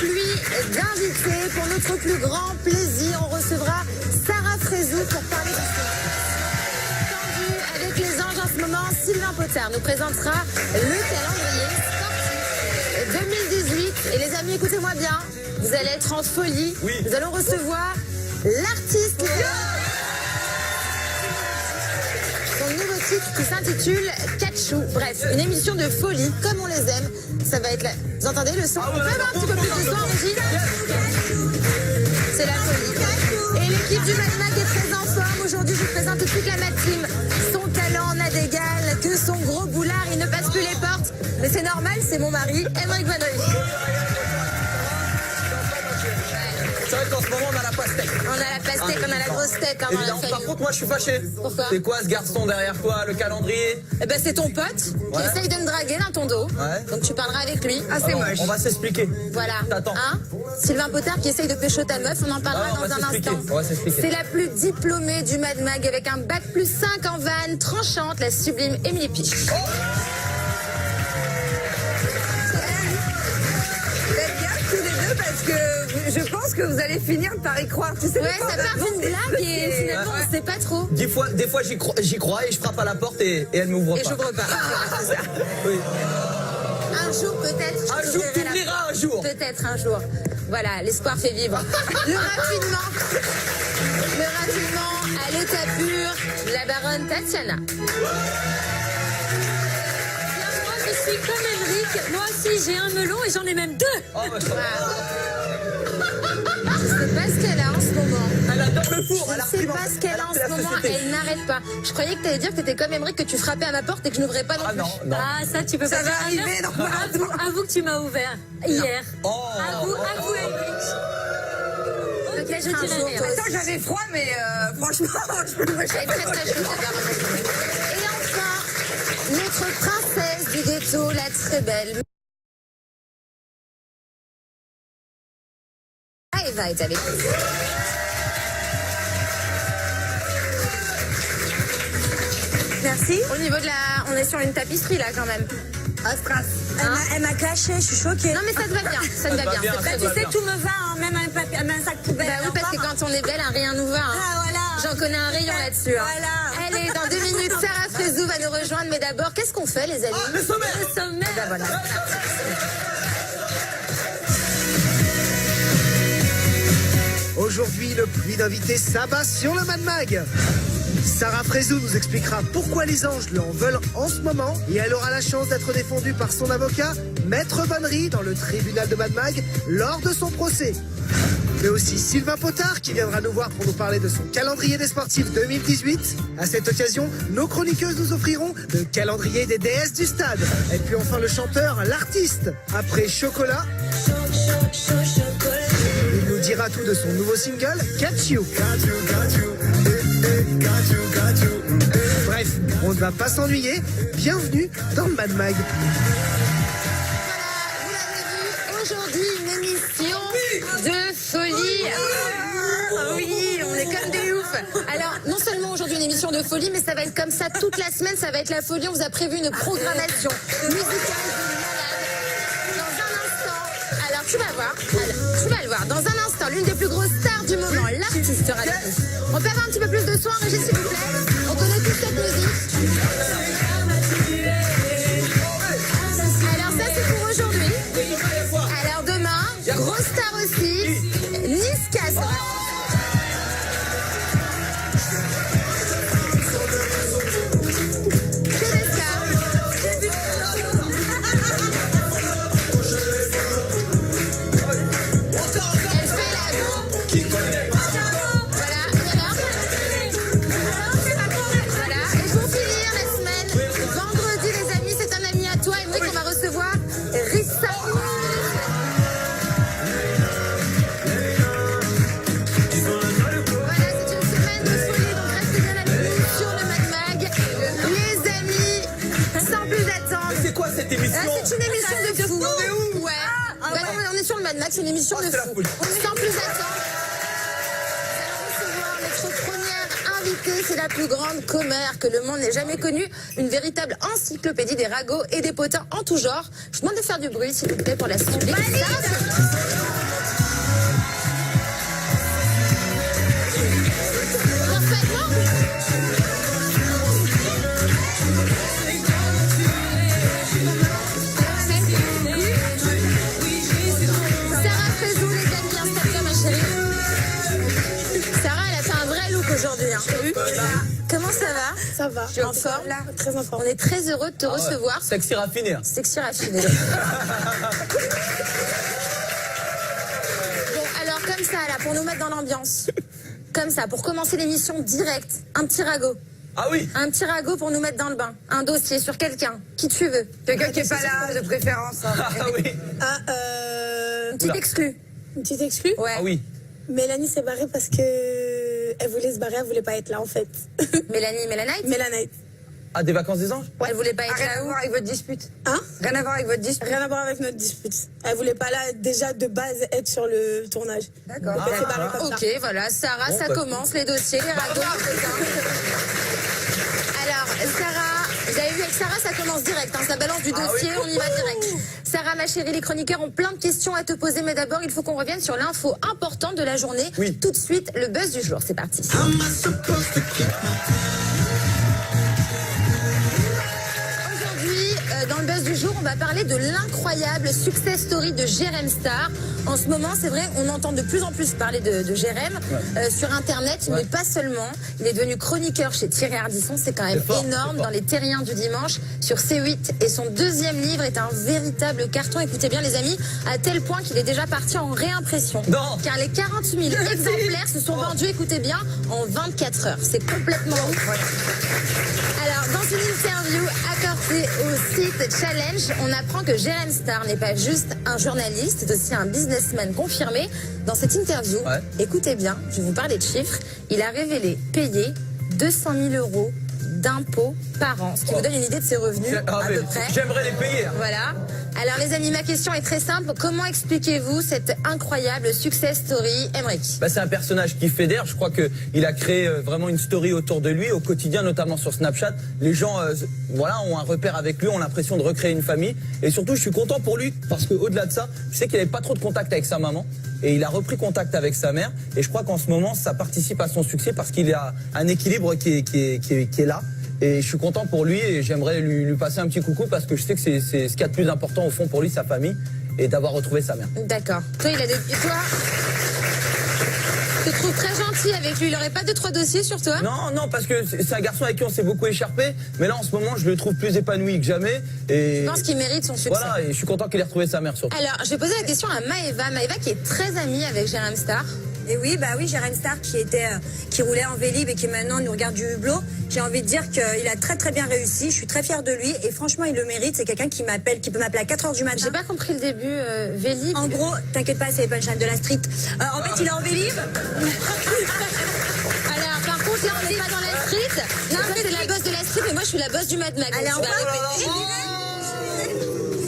pluie d'invités. Pour notre plus grand plaisir, on recevra Sarah Frézou pour parler de ce avec les anges en ce moment. Sylvain Potard nous présentera le calendrier sportif 2018. Et les amis, écoutez-moi bien, vous allez être en folie. Oui. Nous allons recevoir l'artiste son nouveau titre qui s'intitule Catchou. Bref, une émission de folie comme on les aime. Ça va être là. Vous entendez le son? On peut avoir un petit peu plus de son, Régine? C'est la folie. Et l'équipe du Mad Mag est très en forme. Aujourd'hui, je vous présente toute la Mad Team. Son talent n'a d'égal que son gros boulard. Il ne passe plus les portes. Mais c'est normal, c'est mon mari, Aymeric Van Riech. C'est vrai qu'en ce moment on a la pastèque. On a la pastèque, on a la grosse tête hein, dans la famille. Par contre, moi je suis fâché. Pourquoi? C'est quoi ce garçon derrière toi, le calendrier? Eh ben c'est ton pote qui essaye de me draguer dans ton dos. Ouais. Donc tu parleras avec lui. Ah c'est moche. On va s'expliquer. Voilà. T'attends. Hein? Sylvain Potard qui essaye de pécho ta meuf, on en parlera dans un instant. On va s'expliquer. C'est la plus diplômée du Mad Mag avec un bac plus 5 en vanne, tranchante, la sublime Émilie Piche. Faites gaffe tous les deux parce que je pense que vous allez finir par y croire. Tu sais, Ouais, ça part d'une blague et finalement on sait pas trop. Des fois j'y crois et je frappe à la porte et elle m'ouvre pas. Et j'ouvre pas. Oui. Un jour peut-être. Un jour t'ouvriras un jour. Peut-être un jour. Voilà, l'espoir fait vivre. Le raffinement à l'état pur, la baronne Tatiana. Moi, je suis comme Aymeric. Moi aussi, j'ai un melon et j'en ai même deux. Oh, bah, ça va. Je sais pas ce qu'elle a en ce moment. Elle adore le four. Je sais pas ce qu'elle a en ce moment. Elle n'arrête pas. Je croyais que t'allais dire que t'étais comme Aymeric, que tu frappais à ma porte et que je n'ouvrais pas non plus. Non. Ah, ça, tu peux Ça pas va dire. arriver normalement. Avoue que tu m'as ouvert hier. Oh. Avoue, Aymeric. Ok, je Un dirai jour, rien. toi aussi. Attends, j'avais froid, mais franchement, je peux Elle est très très chaude, cette baronne. Et enfin, notre princesse du ghetto, la très belle. Eva est avec nous. Merci. Au niveau de la... On est sur une tapisserie là quand même. Astras. Hein? Elle m'a caché, je suis choquée. Non mais ça te va bien, ça te va bien. bien, c'est ça très te bien. va Tu sais, bien. tout me va, hein, même un sac poubelle. Bah oui, parce que quand on est belle, un rien nous va. Hein. Ah, voilà. J'en connais un rayon là-dessus. Hein. Voilà. Allez, dans 2 minutes, Sarah Frézou va nous rejoindre. Mais d'abord, qu'est-ce qu'on fait les amis? Le sommet. Le sommet. Bah voilà. Aujourd'hui, le pluie d'invités s'abat sur le Mad Mag. Sarah Frézou nous expliquera pourquoi les anges lui en veulent en ce moment et elle aura la chance d'être défendue par son avocat, Maître Van Riech, dans le tribunal de Mad Mag lors de son procès. Mais aussi Sylvain Potard qui viendra nous voir pour nous parler de son calendrier des sportifs 2018. À cette occasion, nos chroniqueuses nous offriront le calendrier des déesses du stade. Et puis enfin le chanteur, l'artiste. Après Chocolat, il nous dira tout de son nouveau single, Catch You. Bref, on ne va pas s'ennuyer. Bienvenue dans Mad Mag. Voilà, vous l'avez vu, aujourd'hui, une émission de folie. Oui, on est comme des oufs. Alors, non seulement aujourd'hui une émission de folie, mais ça va être comme ça toute la semaine, ça va être la folie. On vous a prévu une programmation musicale de malade. Dans un instant, alors tu vas le voir, dans un instant, l'une des plus grosses stars du moment, l'artiste sera avec nous. On peut avoir un petit peu plus de son, Régis, s'il vous plaît? On connaît toute cette musique. Alors ça, c'est pour aujourd'hui. Alors demain, grosse star aussi, Niska sera. Elle fait la... Voilà, voilà. Et pour finir la semaine, vendredi les amis, c'est un ami à toi, Aymeric, on va recevoir Rissa. Voilà, c'est une semaine de folie, donc restez bien avec nous sur le Mad Mag. Les amis, sans plus attendre. C'est quoi cette émission? C'est une émission de fou. Ouais. Bah non, on est sur le Mad Mag, c'est une émission de c'est la fou. folie. Sans plus attendre. Nous allons recevoir notre première invitée, c'est la plus grande commère que le monde n'ait jamais connue, une véritable encyclopédie des ragots et des potins en tout genre. Je vous demande de faire du bruit, s'il vous plaît, pour la suite. Sarah Frézou, les amis, installe-toi, ma chérie. Sarah, elle a fait un vrai look aujourd'hui. Hein. Comment ça va? Ça va. En forme? Très en forme. On est très heureux de te recevoir. Sexy raffiné. Hein. Sexy raffiné. Bon, alors comme ça, là, pour nous mettre dans l'ambiance. Comme ça, pour commencer l'émission direct, un petit ragot. Ah oui. Un petit ragot pour nous mettre dans le bain. Un dossier sur quelqu'un, qui tu veux. Quelqu'un qui est pas là, de préférence. Hein. Ah oui. Une petite exclue. Une petite exclue. Ouais. Ah oui. Mélanie s'est barrée parce que elle voulait se barrer, elle voulait pas être là en fait. Mélanie Mélanite. Mélanite. Ah, des vacances des anges? Elle voulait pas être Rien à là où? voir avec votre dispute. Hein? Rien à voir avec votre dispute. Rien à voir avec notre dispute. Elle voulait pas là déjà de base être sur le tournage. D'accord. Donc elle s'est barrée comme ça. Ok, voilà, Sarah, Bon, ça bah, commence, les dossiers, les ragots. Alors, Sarah, vous avez vu avec Sarah, ça commence direct, hein, ça balance du dossier, on y va direct. Sarah, ma chérie, les chroniqueurs ont plein de questions à te poser, mais d'abord, il faut qu'on revienne sur l'info importante de la journée. Oui. Tout de suite, le buzz du jour, c'est parti. Aujourd'hui, dans le buzz du jour, on va parler de l'incroyable success story de Jérém Star. En ce moment, c'est vrai, on entend de plus en plus parler de Jérém sur Internet, mais pas seulement. Il est devenu chroniqueur chez Thierry Ardisson, c'est quand même C'est fort, énorme, c'est fort. dans les Terriens du dimanche sur C8. Et son deuxième livre est un véritable carton, écoutez bien les amis, à tel point qu'il est déjà parti en réimpression. Non. Car les 40 000 exemplaires se sont vendus, écoutez bien, en 24 heures. C'est complètement ouf. Alors, dans une interview accordée au site Challenge, on apprend que Jérém Star n'est pas juste un journaliste, c'est aussi un businessman confirmé. Dans cette interview, Ouais. écoutez bien, je vais vous parler de chiffres. Il a révélé payer 200 000 € d'impôts par an, ce qui vous donne une idée de ses revenus Ah, à mais peu près. j'aimerais les payer. Hein. Voilà. Alors les amis, ma question est très simple. Comment expliquez-vous cette incroyable success story, Emmerich? Bah, c'est un personnage qui fédère. Je crois qu'il a créé vraiment une story autour de lui au quotidien, notamment sur Snapchat. Les gens voilà, ont un repère avec lui, ont l'impression de recréer une famille. Et surtout, je suis content pour lui parce qu'au-delà de ça, je sais qu'il n'avait pas trop de contact avec sa maman. Et il a repris contact avec sa mère. Et je crois qu'en ce moment, ça participe à son succès parce qu'il a un équilibre qui est là. Et je suis content pour lui et j'aimerais lui passer un petit coucou parce que je sais que c'est ce qu'il y a de plus important au fond pour lui, sa famille, et d'avoir retrouvé sa mère. D'accord. Toi, il a des... Et toi, je te trouve très gentil avec lui. Il n'aurait pas 2-3 dossiers sur toi? Non, non, parce que c'est un garçon avec qui on s'est beaucoup écharpé, mais là en ce moment je le trouve plus épanoui que jamais. Et Je pense qu'il mérite son succès. voilà, et je suis content qu'il ait retrouvé sa mère surtout. Alors, je vais poser la question à Maëva. Maëva qui est très amie avec Jérém Star. Et oui, bah oui, Jérém Star qui roulait en Vélib et qui maintenant nous regarde du hublot. J'ai envie de dire qu'il a très très bien réussi. Je suis très fière de lui et franchement, il le mérite. C'est quelqu'un qui peut m'appeler à 4 h du matin. J'ai pas compris le début, Vélib. En gros, t'inquiète pas, c'est les punchlines de la street. En fait, il est en Vélib. Alors, par contre, là, on n'est pas dans la street. Non, toi, c'est la boss de la street, mais moi, je suis la boss du Mad Max. Allez, Donc, on tu vas va répéter.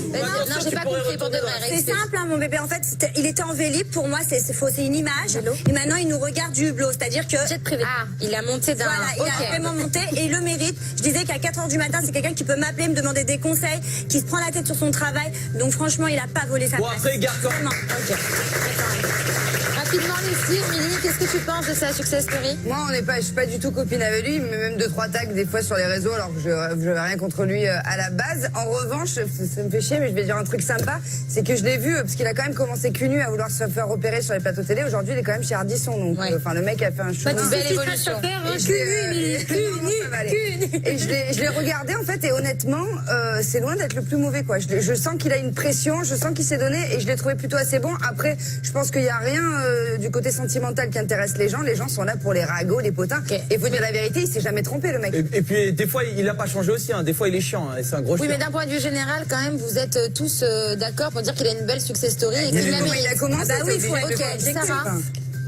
Bien Non, sûr, j'ai tu pas pourrais compris pour de retourner. vrai. C'est Explique. simple, hein, mon bébé. En fait, il était en Vélib. Pour moi, c'est une image. Et maintenant, il nous regarde du hublot. C'est-à-dire que... Jet privé. Ah, il a monté d'un... Voilà, il a vraiment monté et il le mérite. Je disais qu'à 4 h du matin, c'est quelqu'un qui peut m'appeler, me demander des conseils, qui se prend la tête sur son travail. Donc franchement, il a pas volé sa Bon, place. après, il garde quand même. Vraiment. Ok. Rapidement, les filles, Émilie, qu'est-ce que tu penses de sa success story? Moi, je suis pas du tout copine avec lui, mais même 2-3 tags des fois sur les réseaux, alors que je n'ai rien contre lui à la base. En revanche, ça me fait chier, mais je vais dire un truc sympa, c'est que je l'ai vu, parce qu'il a quand même commencé cul nu à vouloir se faire opérer sur les plateaux télé. Aujourd'hui, il est quand même chez Ardisson, donc Ouais. le mec a fait un show. Pas de belle évolution. Et je l'ai regardé en fait et honnêtement c'est loin d'être le plus mauvais quoi. Je sens qu'il a une pression, je sens qu'il s'est donné et je l'ai trouvé plutôt assez bon. Après je pense qu'il n'y a rien du côté sentimental qui intéresse les gens sont là pour les ragots, les potins. Ok. Et faut dire la vérité, il s'est jamais trompé le mec. Et puis des fois il a pas changé aussi, hein. Des fois il est chiant, hein. Et c'est un gros Oui, chien. mais d'un point de vue général, quand même, vous êtes tous d'accord pour dire qu'il a une belle success story et qu'il la Comment il a mérite. commencé, Ah bah oui, t'es faut- obligé de ok, le voir. Sarah.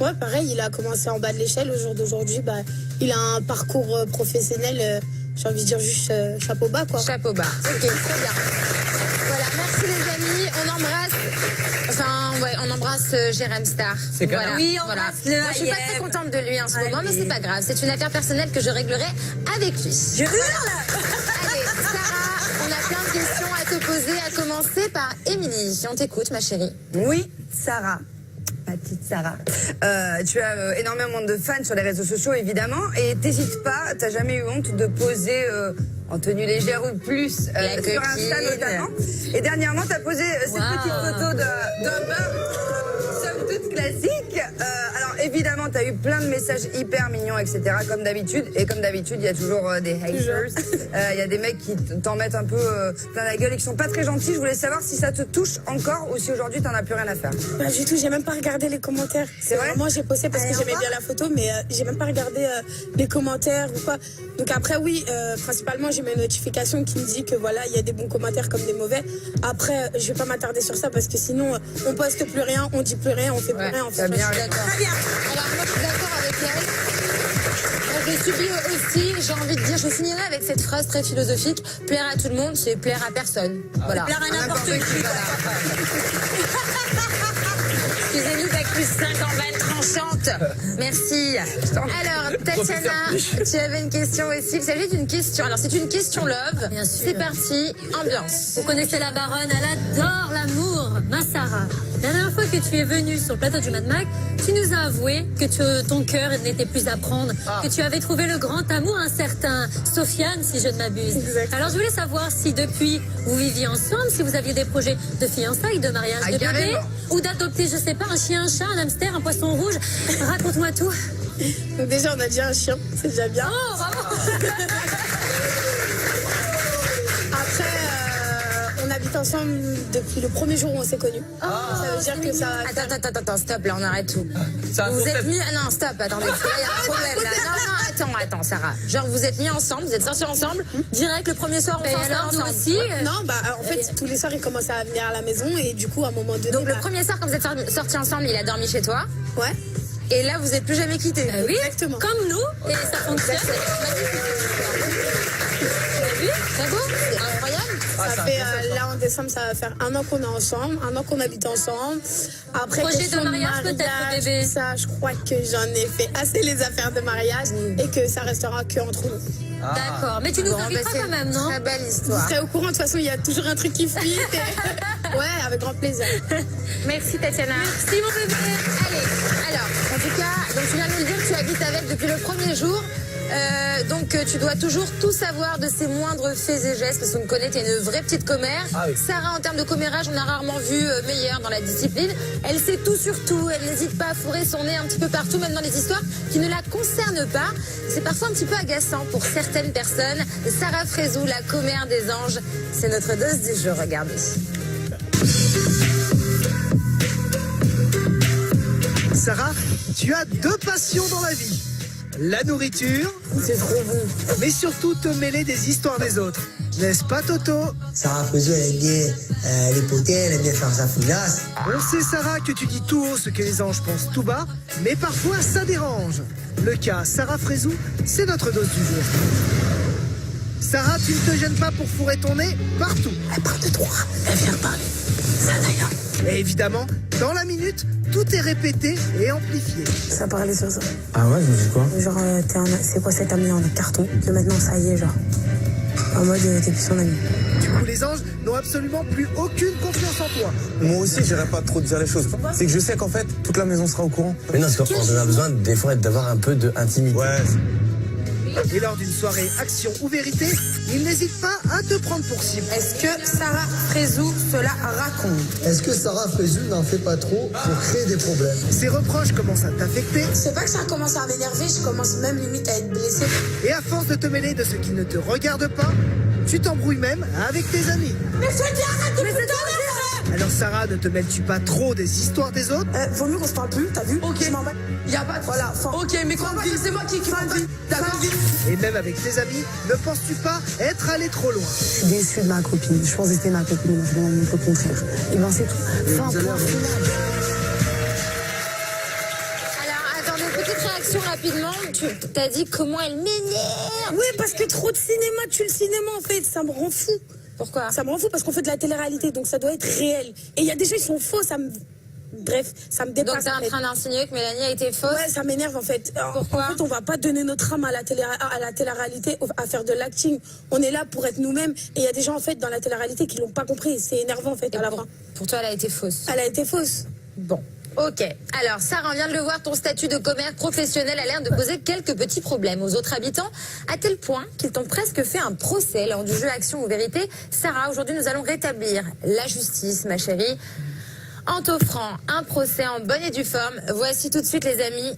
Ouais, pareil, il a commencé en bas de l'échelle. Au jour d'aujourd'hui, bah, il a un parcours professionnel, j'ai envie de dire juste chapeau bas, quoi. Chapeau bas. Ok, très bien. Voilà, merci les amis. On embrasse. Enfin, ouais, on embrasse Jérém Star. C'est quand même- Voilà. Oui, on Voilà. embrasse-le, Moi, je suis pas Ayeb. très contente de lui en ce moment, mais Allez. c'est pas grave. C'est une affaire personnelle que je réglerai avec lui. Je hurle. Allez, Sarah, on a plein de questions à te poser, à commencer par Émilie. On t'écoute, ma chérie. Oui, Sarah. ma petite Sarah. Tu as énormément de fans sur les réseaux sociaux, évidemment, et t'hésites pas, t'as jamais eu honte de poser en tenue légère ou plus sur Insta notamment. Et dernièrement, t'as posé cette petite photo d'un bain, somme toute classique. Alors évidemment, t'as eu plein de messages hyper mignons, etc. comme d'habitude. Et comme d'habitude, il y a toujours des haters. Il y a des mecs qui t'en mettent un peu plein la gueule et qui sont pas très gentils. Je voulais savoir si ça te touche encore ou si aujourd'hui t'en as plus rien à faire. Pas du tout, j'ai même pas regardé les commentaires. C'est vrai? Moi j'ai posté parce que j'aimais bien la photo, mais j'ai même pas regardé les commentaires ou quoi. Donc après oui, principalement j'ai mes notifications qui me disent que voilà, il y a des bons commentaires comme des mauvais. Après, je vais pas m'attarder sur ça parce que sinon on poste plus rien, on dit plus rien, on fait plus rien. T'as bien raison. Très bien. Alors moi je suis d'accord avec elle. Je subis aussi, j'ai envie de dire, je finirai avec cette phrase très philosophique, plaire à tout le monde, c'est plaire à personne. Voilà. Plaire à n'importe qui. Excusez-nous avec plus 5 en vanne tranchante. Merci. Alors, Tatiana, tu avais une question aussi. Il s'agit d'une question. Alors, c'est une question love. Bien sûr. C'est parti, ambiance. Vous connaissez la baronne, elle adore l'amour, ma Sarah. La dernière fois que tu es venue sur le plateau du Mad Mag, tu nous as avoué que ton cœur n'était plus à prendre, que tu avais trouvé le grand amour, un certain Sofiane, si je ne m'abuse. Alors je voulais savoir si depuis vous viviez ensemble, si vous aviez des projets de fiançailles, de mariage, de bébé, carrément. ou d'adopter, je sais pas, un chien, un chat, un hamster, un poisson rouge. Raconte-moi tout. Donc déjà on a déjà un chien, c'est déjà bien. Oh, bravo. Après, on habite ensemble depuis le premier jour où on s'est connus. Ça veut dire que ça. Attends, stop, là, on arrête tout. C'est un Vous êtes concept. mis... Ah non, stop, attendez, là, il y a un problème, là. Non, attends, Sarah. Genre, vous êtes mis ensemble, vous êtes sortis ensemble, direct le premier soir, on Et s'installe alors, nous ensemble. aussi. Non, bah en fait tous les soirs il commençait à venir à la maison et du coup à un moment donné. Donc, le bah, premier soir, quand vous êtes sortis ensemble, il a dormi chez toi. Ouais. Et là, vous êtes plus jamais quittés. Oui, Exactement. comme nous, et ça fonctionne. C'est beau, c'est incroyable. Ça fait là en décembre ça va faire 1 an qu'on est ensemble, 1 an qu'on habite ensemble. Après Projet question de mariage, peut-être, bébé. Ça, je crois que j'en ai fait assez les affaires de mariage et que ça restera que entre nous. D'accord, mais tu nous Bon, inviteras c'est quand même, non? Très belle Vous histoire. serez au courant, de toute façon il y a toujours un truc qui fuite. Ouais, avec grand plaisir. Merci, Tatiana. Merci, mon bébé. Allez, alors, en tout cas, donc tu viens de nous le dire, tu habites avec depuis le premier jour. Donc tu dois toujours tout savoir de ses moindres faits et gestes parce qu'on te connaît, t'es une vraie petite commère. Ah oui. Sarah, en termes de commérage, on a rarement vu meilleure dans la discipline. Elle sait tout sur tout, elle n'hésite pas à fourrer son nez un petit peu partout, même dans les histoires qui ne la concernent pas. C'est parfois un petit peu agaçant pour certaines personnes. Sarah Frézou, la commère des anges, c'est notre dose du jour, regardez. Sarah, tu as 2 passions dans la vie. La nourriture, C'est trop bon. mais surtout te mêler des histoires des autres. N'est-ce pas, Toto? Sarah Frézou, elle aime bien les potins, elle aime bien faire sa fouillasse. On sait, Sarah, que tu dis tout haut ce que les anges pensent tout bas, mais parfois ça dérange. Le cas Sarah Frézou, c'est notre dose du jour. Sarah, tu ne te gênes pas pour fourrer ton nez partout. Elle parle de toi, elle vient parler. Ça d'ailleurs. Et évidemment, dans la minute, tout est répété et amplifié. Ça parlait sur ça. Ah ouais, je me dis quoi? Genre, c'est quoi cet ami en carton? Que maintenant, ça y est, genre. En mode, t'es plus son ami. Du coup, les anges n'ont absolument plus aucune confiance en toi. Moi aussi, j'irais pas trop dire les choses. C'est que je sais qu'en fait, toute la maison sera au courant. Mais non, parce qu'on a besoin des fois d'avoir un peu d'intimité. Ouais. Et lors d'une soirée action ou vérité, il n'hésite pas à te prendre pour cible. Est-ce que Sarah Frézou cela raconte? Est-ce que Sarah Frézou n'en fait pas trop pour créer des problèmes? Ses reproches commencent à t'affecter, C'est pas que ça commence à m'énerver, je commence même limite à être blessée. et à force de te mêler de ce qui ne te regarde pas, tu t'embrouilles même avec tes amis. Mais c'est bien, arrête de me Alors Sarah, ne te mêles-tu pas trop des histoires des autres? Vaut mieux qu'on se parle plus, t'as vu? Ok. Je m'en vais. Y a pas de... Voilà, fin. Ok, mais quand c'est moi qui D'accord. Et même avec tes amis, ne penses-tu pas être allé trop loin? Je suis déçue de ma copine. Je pensais que c'était ma copine, mais finalement, mon contraire. Et ben, c'est tout. Fin, point final. Alors, attendez, petite réaction rapidement. Tu t'as dit comment elle m'énerve. Oui, parce que trop de cinéma, tu le cinéma en fait, ça me rend fou. Pourquoi? Ça me rend fou parce qu'on fait de la télé-réalité, donc ça doit être réel. Et il y a des gens, ils sont faux, ça me... Bref, ça me dépasse. Donc t'es en train d'insinuer que Mélanie a été fausse? Ouais, ça m'énerve en fait. Pourquoi? En fait, on va pas donner notre âme à la télé-réalité, à faire de l'acting. On est là pour être nous-mêmes. Et il y a des gens en fait dans la télé-réalité qui l'ont pas compris. C'est énervant en fait à la fin. Pour toi, elle a été fausse. Elle a été fausse. Bon. Ok, alors Sarah, on vient de le voir, ton statut de commère professionnel a l'air de poser quelques petits problèmes aux autres habitants, à tel point qu'ils t'ont presque fait un procès lors du jeu Action ou Vérité. Sarah, aujourd'hui nous allons rétablir la justice, ma chérie, en t'offrant un procès en bonne et due forme. Voici tout de suite, les amis,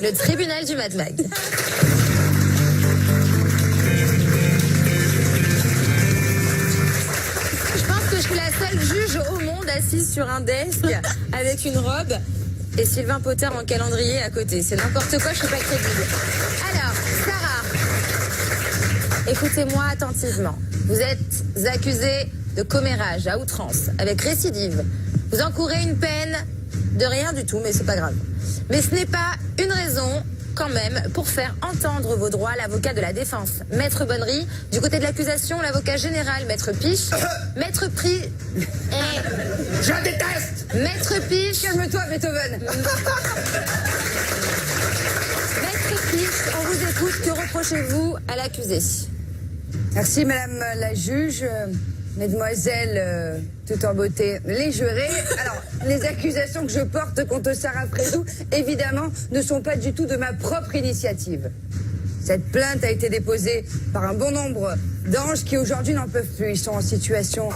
le tribunal du Mad Mag. Je suis la seule juge au monde assise sur un desk avec une robe et Sylvain Potter en calendrier à côté. C'est n'importe quoi, je suis pas crédible. Alors, Sarah, écoutez-moi attentivement. Vous êtes accusée de commérage à outrance avec récidive. Vous encourez une peine de rien du tout, mais c'est pas grave. Mais ce n'est pas une raison quand même pour faire entendre vos droits l'avocat de la défense, Maître Bonnery. Du côté de l'accusation, l'avocat général, Maître Piche. Maître Pri... Je déteste. Maître Piche... Calme-toi, Beethoven. Maître Piche, on vous écoute. Que reprochez-vous à l'accusé? Merci, madame la juge. Mesdemoiselles, tout en beauté, les jurés. Alors, les accusations que je porte contre Sarah Frézou, évidemment, ne sont pas du tout de ma propre initiative. Cette plainte a été déposée par un bon nombre d'anges qui aujourd'hui n'en peuvent plus. Ils sont en situation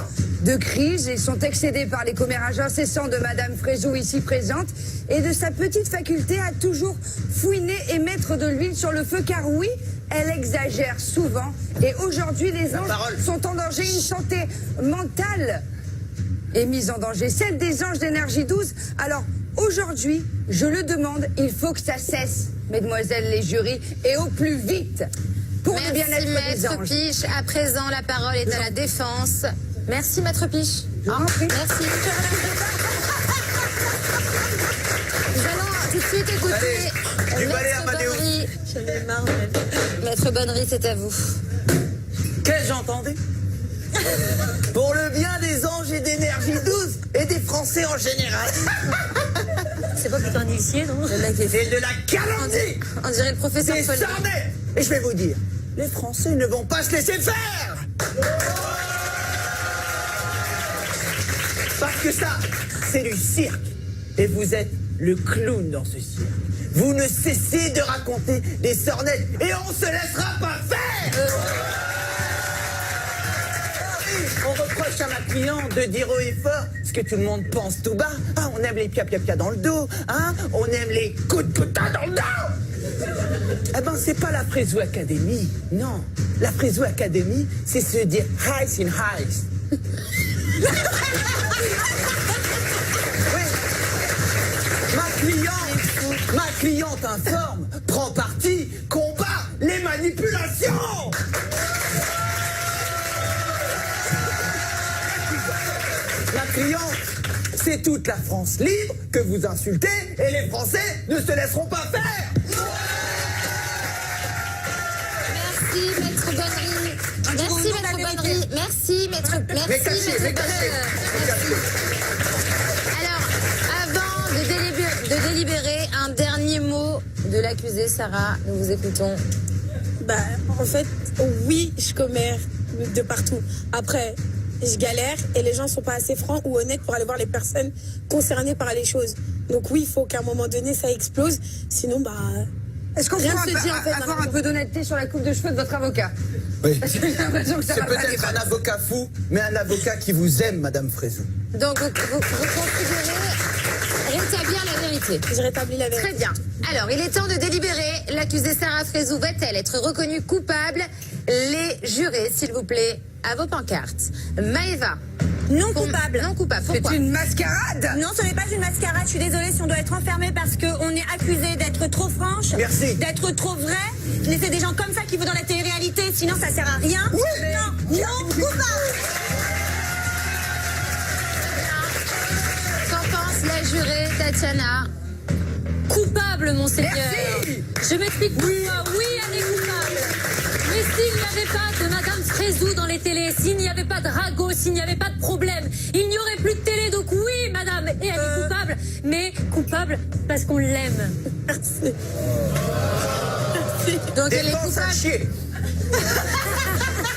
de crise. Ils sont excédés par les commérages incessants de madame Frézou ici présente et de sa petite faculté à toujours fouiner et mettre de l'huile sur le feu, car oui, elle exagère souvent et aujourd'hui les anges sont en danger. Une santé mentale est mise en danger, celle des anges d'énergie 12. Alors aujourd'hui, je le demande, il faut que ça cesse, mesdemoiselles les jurys, et au plus vite, pour le bien-être des anges. Maître Piche, à présent la parole est à la défense. Merci Maître Piche. Je vous en prie. Merci. Nous allons tout de suite écouter du balai à Maître Amadeus. Bonnery. J'en ai marre, même. Maître Bonnery, c'est à vous. Qu'est-ce que j'entendais? Pour le bien des anges et d'énergie 12 et des Français en général. C'est pas plutôt un huissier, non? Le mec est C'est de la calendrier. On dirait le professeur C'est Follet. sarnet. Et je vais vous dire, les Français ne vont pas se laisser faire. Parce que ça, c'est du cirque. Et vous êtes le clown dans ce cirque. Vous ne cessez de raconter des sornettes et on se laissera pas faire. On reproche à ma cliente de dire haut et fort ce que tout le monde pense tout bas. Ah, on aime les pia-pia-pia dans le dos, hein. On aime les coups de putain dans le dos. Eh ben, c'est pas la Frézou Academy, non. La Frézou Academy, c'est se dire Heist in Heist. Oui. Ma cliente informe, prend parti, combat les manipulations. La cliente, c'est toute la France libre que vous insultez et les Français ne se laisseront pas faire. Merci Maître Bonnery. Merci Maître Bonnery. Merci Maître. Merci Maître Bonnery. Alors, avant de délibérer, un dernier mot de l'accusé, Sarah. Nous vous écoutons. Bah, en fait, oui, je commère de partout. Après, je galère et les gens sont pas assez francs ou honnêtes pour aller voir les personnes concernées par les choses. Donc oui, il faut qu'à un moment donné, ça explose. Sinon, bah... Est-ce qu'on Rien pourrait ne se dit, en fait, avoir dans un peu d'honnêteté sur la coupe de cheveux de votre avocat? Oui. Parce que j'ai l'impression que ça C'est va pas peut-être débattre. un avocat fou, mais un avocat qui vous aime, Madame Frézou. Donc, vous considérez rétablir la vérité. Je rétablis la vérité. Très bien. Alors, il est temps de délibérer. L'accusée Sarah Frézou va-t-elle être reconnue coupable? Les jurés, s'il vous plaît, à vos pancartes. Maëva. Non coupable. Non coupable. C'est Pourquoi? une mascarade. Non, ce n'est pas une mascarade. Je suis désolée si on doit être enfermé parce qu'on est accusé d'être trop franche, Merci. d'être trop vrai. Mais c'est des gens comme ça qui vont dans la télé-réalité, sinon ça sert à rien. Oui. Non coupable. Qu'en pense la jurée, Tatiana? Coupable, monseigneur. Merci. Je m'explique pourquoi. Oui, elle est coupable. Mais s'il n'y avait pas de Madame Frézou dans les télés, s'il n'y avait pas de ragot, s'il n'y avait pas de problème, il n'y aurait plus de télé. Donc oui, madame, et elle est coupable. Mais coupable parce qu'on l'aime. Merci. Donc elle est Dépense à coupable. chier.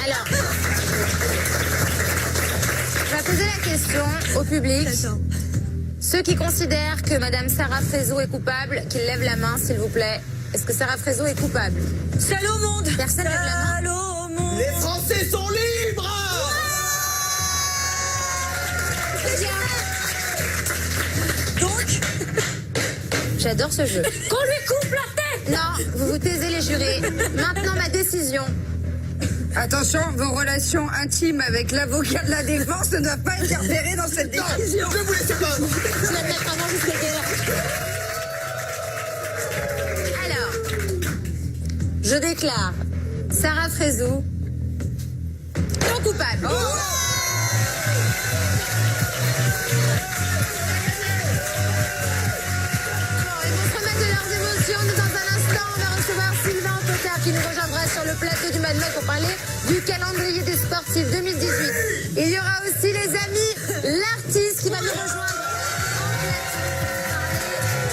Alors, je vais poser la question au public. Ceux qui considèrent que Madame Sarah Frézot est coupable, qu'ils lèvent la main, s'il vous plaît. Est-ce que Sarah Frézot est coupable? Seul au monde. Personne lève la main. Seul au monde. Les Français sont libres. Donc, J'adore ce jeu. qu'on lui coupe la tête. Non, vous vous taisez les jurés. Maintenant, ma décision. Attention, vos relations intimes avec l'avocat de la défense ne doivent pas interférer dans cette décision. Je vous laisse pas. Je vais te mettre avant jusqu'à quelle heure? Alors, je déclare Sarah Frézot non coupable. Ils vont se remettre de leurs émotions. Dans un instant, on va recevoir Sylvain Potard qui nous rejoindra sur le plateau du Mad Mag pour parler du calendrier des sportifs 2018. Il y aura aussi les amis, l'artiste qui va nous rejoindre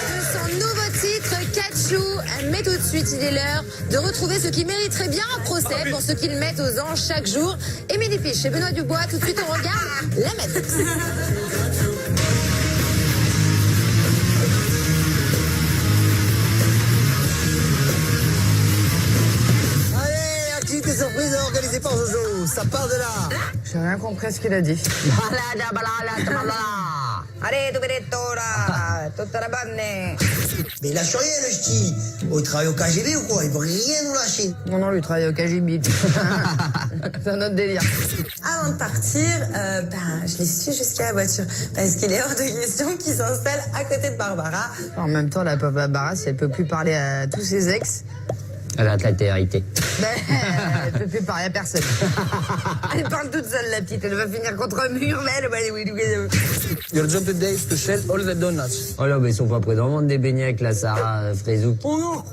de son nouveau titre, Kachou. Mais tout de suite, il est l'heure de retrouver ceux qui mériteraient bien un procès pour ceux qui le mettent aux anges chaque jour. Émilie Piche et Benoît Dubois, tout de suite on regarde la Matrix. Allez, activité surprise organisée par Jojo. Ça part de là. J'ai rien compris à ce qu'il a dit. Allez, toute la bonne. Mais lâche rien, le ch'ti. Oh, il travaille au KGB ou quoi? Ils vont rien nous lâcher. Non, lui travaille au KGB. C'est un autre délire. Avant de partir, je l'ai su jusqu'à la voiture. Parce qu'il est hors de question qu'il s'installe à côté de Barbara. En même temps, la pauvre Barbara, si elle peut plus parler à tous ses ex, Elle a de la télérité. elle peut plus parler à personne. Elle parle toute seule, la petite. Elle va finir contre un mur, mais elle va... Your job today is to sell all the donuts. Oh là, mais ils sont pas prêts d'en vendre des beignets avec la Sarah Frézou. On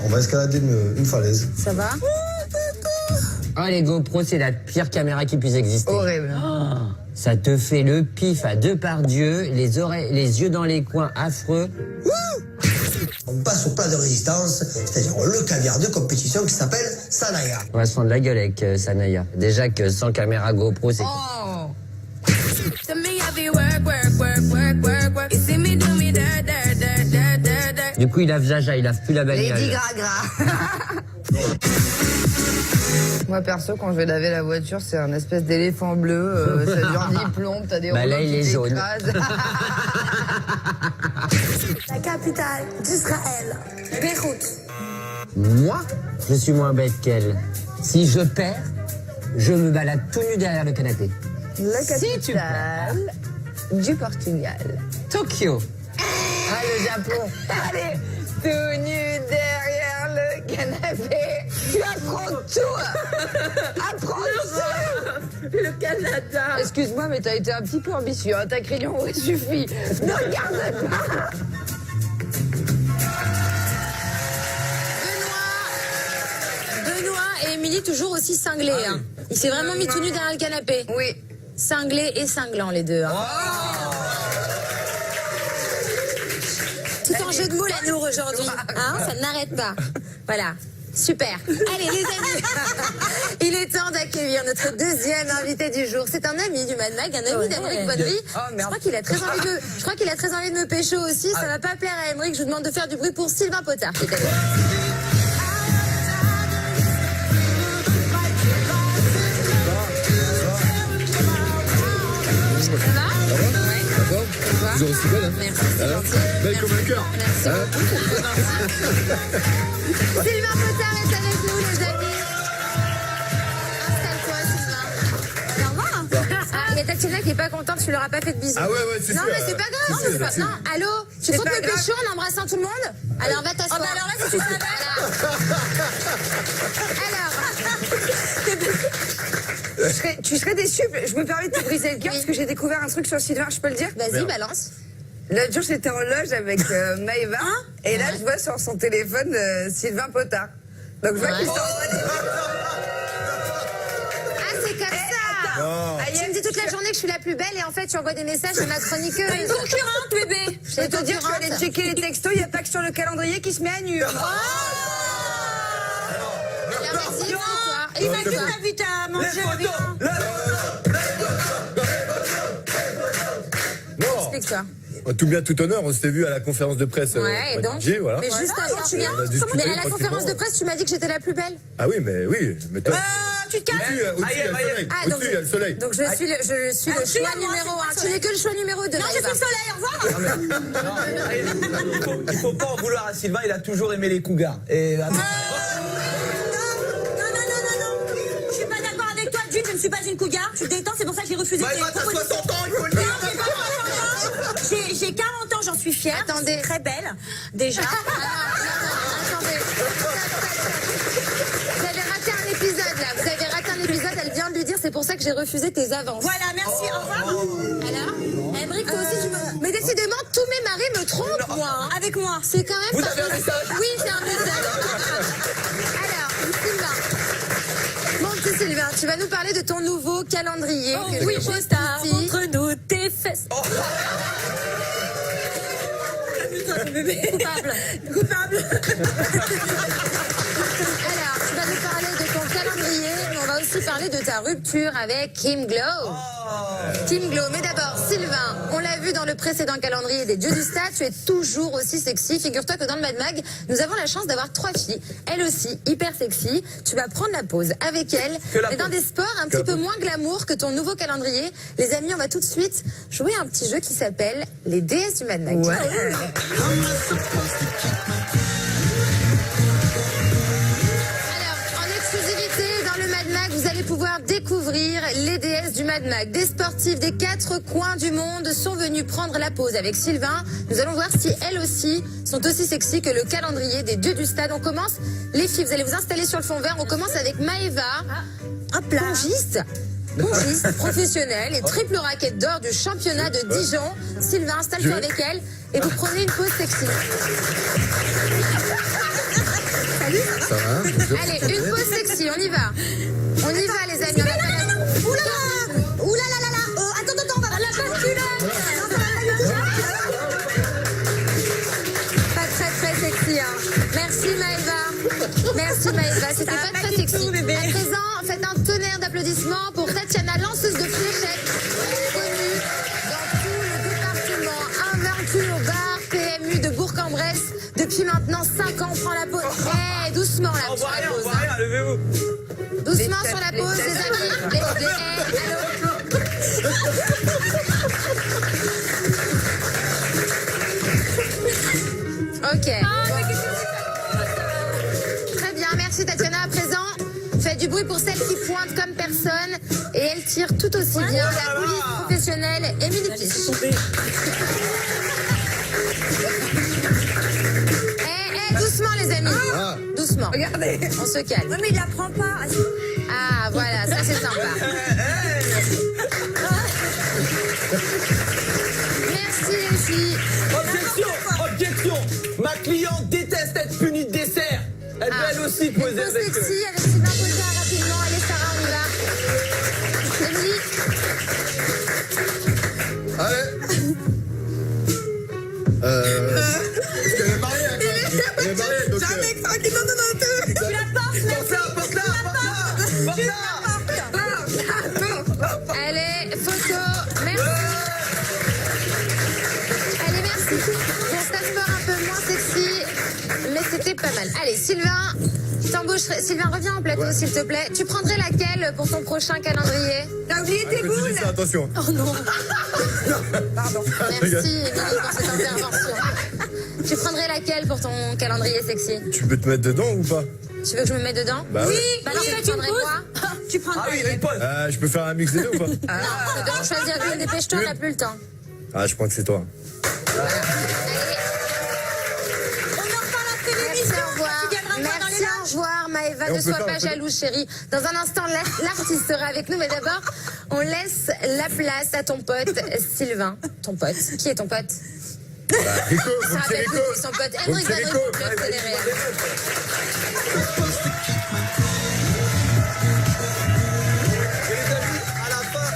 va escalader une falaise. Ça va? Oh, les GoPro, c'est la pire caméra qui puisse exister. Horrible. Oh, ça te fait le pif à deux par Dieu, les oreilles, les yeux dans les coins affreux. On passe au plat de résistance, c'est-à-dire le caviar de compétition qui s'appelle Sanaya. On va se fendre la gueule avec Sanaya. Déjà que sans caméra GoPro, c'est... Oh! Du coup, il lave Jaja, il lave plus la bagnole. Lady Gragra. Moi, perso, quand je vais laver la voiture, c'est un espèce d'éléphant bleu. Ça dure 10 plombes, t'as des Bah rouleaux là, il qui est jaune. t'écrasent. La capitale d'Israël, Beyrouth. Moi, je suis moins bête qu'elle. Si je perds, je me balade tout nu derrière le canapé. La Si tu capitale du Portugal. Tokyo. Ah, le Japon. Allez, tout nu derrière le canapé. Tu apprends tout. Apprends tout. Le Canada. Excuse-moi, mais t'as été un petit peu ambitieux. Hein. Ta crayon aurait suffi. Ne regarde pas. Benoît et Émilie toujours aussi cinglés. Hein. Il s'est vraiment mis tout nu derrière le canapé. Oui. Cinglés et cinglants les deux. Hein. Tout en jeu de mots l'amour aujourd'hui. Hein, ça n'arrête pas. Voilà. Super. Allez les amis, il est temps d'accueillir notre deuxième invité du jour. C'est un ami du Mad Mag, un ami d'Aymeric Bonnery. Je crois qu'il a très envie de me pécho aussi. Ça va pas plaire à Aymeric. Je vous demande de faire du bruit pour Sylvain Potard. Ça va? D'accord. Vous aurez aussi belle, hein? Merci, c'est gentil. Belle comme un cœur. Merci beaucoup, c'est trop gentil. Sylvain Potard est avec nous, les amis. Installe-toi, Sylvain. Ça va? Ah, il y a Tatiana qui est pas contente, tu leur as pas fait de bisous. Ah ouais, c'est Non, sûr. mais c'est pas grave. Non, mais c'est pas... non, allô? Tu comptes le pécho en embrassant tout le monde? Alors, va t'asseoir. alors là, si tu Tu serais déçu. Je me permets de te briser le cœur parce que j'ai découvert un truc sur Sylvain, je peux le dire? Vas-y, balance. L'autre jour, j'étais en loge avec Maëva. Et là, je vois sur son téléphone Sylvain Potard. Donc, je vois qu'il s'en Ah, c'est comme ça. Tu me dis toute la journée que je suis la plus belle et en fait, tu envoies des messages à ma chroniqueuse. Une concurrente, bébé. Je vais te dire que je vais aller checker les textos, il n'y a pas que sur le calendrier qui se met à nu. Alors, vas-y, toi. Il m'a dit t'invite à manger. Les photos. Tout bien, tout honneur, on s'était vu à la conférence de presse. Ouais, et donc voilà. Mais juste avant, tu viens. On a discuté Mais à la conférence tranquillement. de presse, tu m'as dit que j'étais la plus belle. Ah oui, mais toi. Tu te casses. Au-dessus, il y a le soleil. Ah, donc Au-dessus, il y a le soleil. Donc je suis le choix numéro 1. Tu n'es que le choix numéro 2. Non, je suis le soleil, au revoir. Il faut pas en vouloir à Sylvain, il a toujours aimé les cougars. Et... Non, je suis pas d'accord avec toi, Jude, je ne suis pas une cougar. Tu te détends, c'est pour ça que j'ai refusé tes propositions. T'as 60 ans, il faut le dire. J'ai 40 ans, j'en suis fière. Attendez. Très belle, déjà. Attendez. Vous avez raté un épisode là. Vous avez raté un épisode. Elle vient de lui dire. C'est pour ça que j'ai refusé tes avances. Voilà, merci, au revoir. Alors, Emmerich, toi aussi tu me. Mais décidément, tous mes maris me trompent, moi. Hein. Avec moi. C'est quand même. Vous avez un message? Oui, j'ai un message. Alors, Sylvain. Mon petit Sylvain, tu vas nous parler de ton nouveau calendrier. que Oui, je je tard entre nous tes fesses. Coupable. Alors, tu vas nous parler de ton calendrier, mais on va aussi parler de ta rupture avec Kim Glow. Kim Glow, mais d'abord, Sylvain, on l'a vu dans le précédent calendrier des Dieux du Stade, tu es toujours aussi sexy. Figure-toi que dans le Mad Mag, nous avons la chance d'avoir 3 filles, elles aussi hyper sexy. Tu vas prendre la pause avec elles, mais dans des sports un petit peu moins glamour que ton nouveau calendrier. Les amis, on va tout de suite jouer à un petit jeu qui s'appelle les déesses du Mad Mag. En exclusivité dans le Mad Mag, vous allez pouvoir découvrir les déesses du Mad Mag. Des sportifs des 4 coins du monde sont venus prendre la pause avec Sylvain. Nous allons voir si elles aussi sont aussi sexy que le calendrier des Dieux du Stade. On commence, les filles, vous allez vous installer sur le fond vert. On commence avec Maëva, pongiste professionnelle et triple raquette d'or du championnat de Dijon. Sylvain, installe-toi avec elle et vous prenez une pause sexy. Ça va, bonjour. Allez, une pause sexy, on y va. On y va, les amis. Attends, on va la basculer. Pas très sexy, hein. Merci Maëva, c'était pas très sexy. À présent, faites un tonnerre d'applaudissements pour Tatiana, lanceuse de fléchettes, connue dans tout le département, invaincue au bar PMU de Bourg-en-Bresse. Depuis maintenant 5 ans, on prend la pause. Hey, doucement là, On voit rien, pause. levez-vous. Doucement sur la pause, les amis. Allô. Ok. Très bien, merci Tatiana. À présent, faites du bruit pour celle qui pointe comme personne et elle tire tout aussi bien. La police professionnelle Émilie Fisch. Doucement les amis. Doucement. Regardez. On se calme. Oui, mais il la prend pas. Ah, voilà, ça c'est sympa. Merci les filles. Objection. Ma cliente déteste être punie de dessert. Elle veut elle aussi poser Une pause avec sexy avec Sylvain Potier rapidement. Allez Sarah, on y va. Émilie. Elle est mariée, elle est mariée, donc... Tu la portes, Allez, photo. Merci. Allez, merci. Bon, ça se part un peu moins sexy, mais c'était pas mal. Allez, Sylvain, je t'embaucherai. Sylvain, reviens en plateau, s'il te plaît. Tu prendrais laquelle pour ton prochain calendrier? T'as oublié tes boules. Attention. Oh non. Pardon. Merci, Émilie, pour cette intervention. Tu prendrais laquelle pour ton calendrier sexy? Tu peux te mettre dedans ou pas? Tu veux que je me mette dedans? Bah oui. Bah alors, tu prendrais quoi? Tu prends Ah oui, il a une pause. Je peux faire un mix des deux ou pas? Non, tu dois en choisir une. Dépêche-toi, on n'a plus le temps. Ah, je crois que c'est toi. On en reparle après l'émission. Merci, au revoir. Merci, au revoir, Maëva. Et on Ne peut sois faire pas un peu- jalouse, chérie. Dans un instant, l'artiste sera avec nous. Mais d'abord, on laisse la place à ton pote, Sylvain. Ton pote. Qui est ton pote? Rico, Ça mon petit rappelle Rico. qui son pote. Mon Henrik petit Van Rico. Rooyen, Club Fédéré.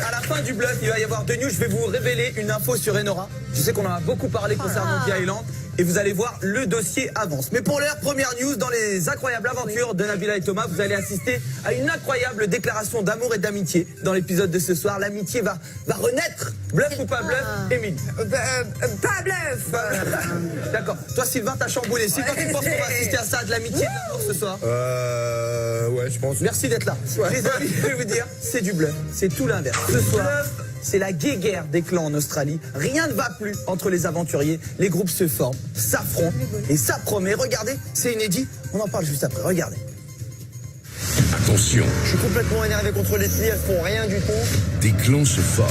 À la fin du bluff, il va y avoir 2 news. Je vais vous révéler une info sur Enora. Je sais qu'on en a beaucoup parlé concernant The Island. et vous allez voir, le dossier avance. Mais pour l'heure, première news, dans les incroyables aventures de Nabila et Thomas, vous allez assister à une incroyable déclaration d'amour et d'amitié. Dans l'épisode de ce soir, l'amitié va renaître. Bluff ou pas bluff, Émilie? Pas bluff. D'accord. Toi, Sylvain, t'as chamboulé. Sylvain, tu penses qu'on va assister à ça, de l'amitié, de l'amour ce soir? Ouais, je pense. Merci d'être là. Les amis, je vais vous dire, c'est du bluff. C'est tout l'inverse. Ce soir, c'est la guéguerre des clans en Australie. Rien ne va plus entre les aventuriers. Les groupes se forment, s'affrontent et ça promet. Regardez, c'est inédit. On en parle juste après. Regardez. Attention, Je suis complètement énervé contre les filles, elles font rien du tout. des clans se forment.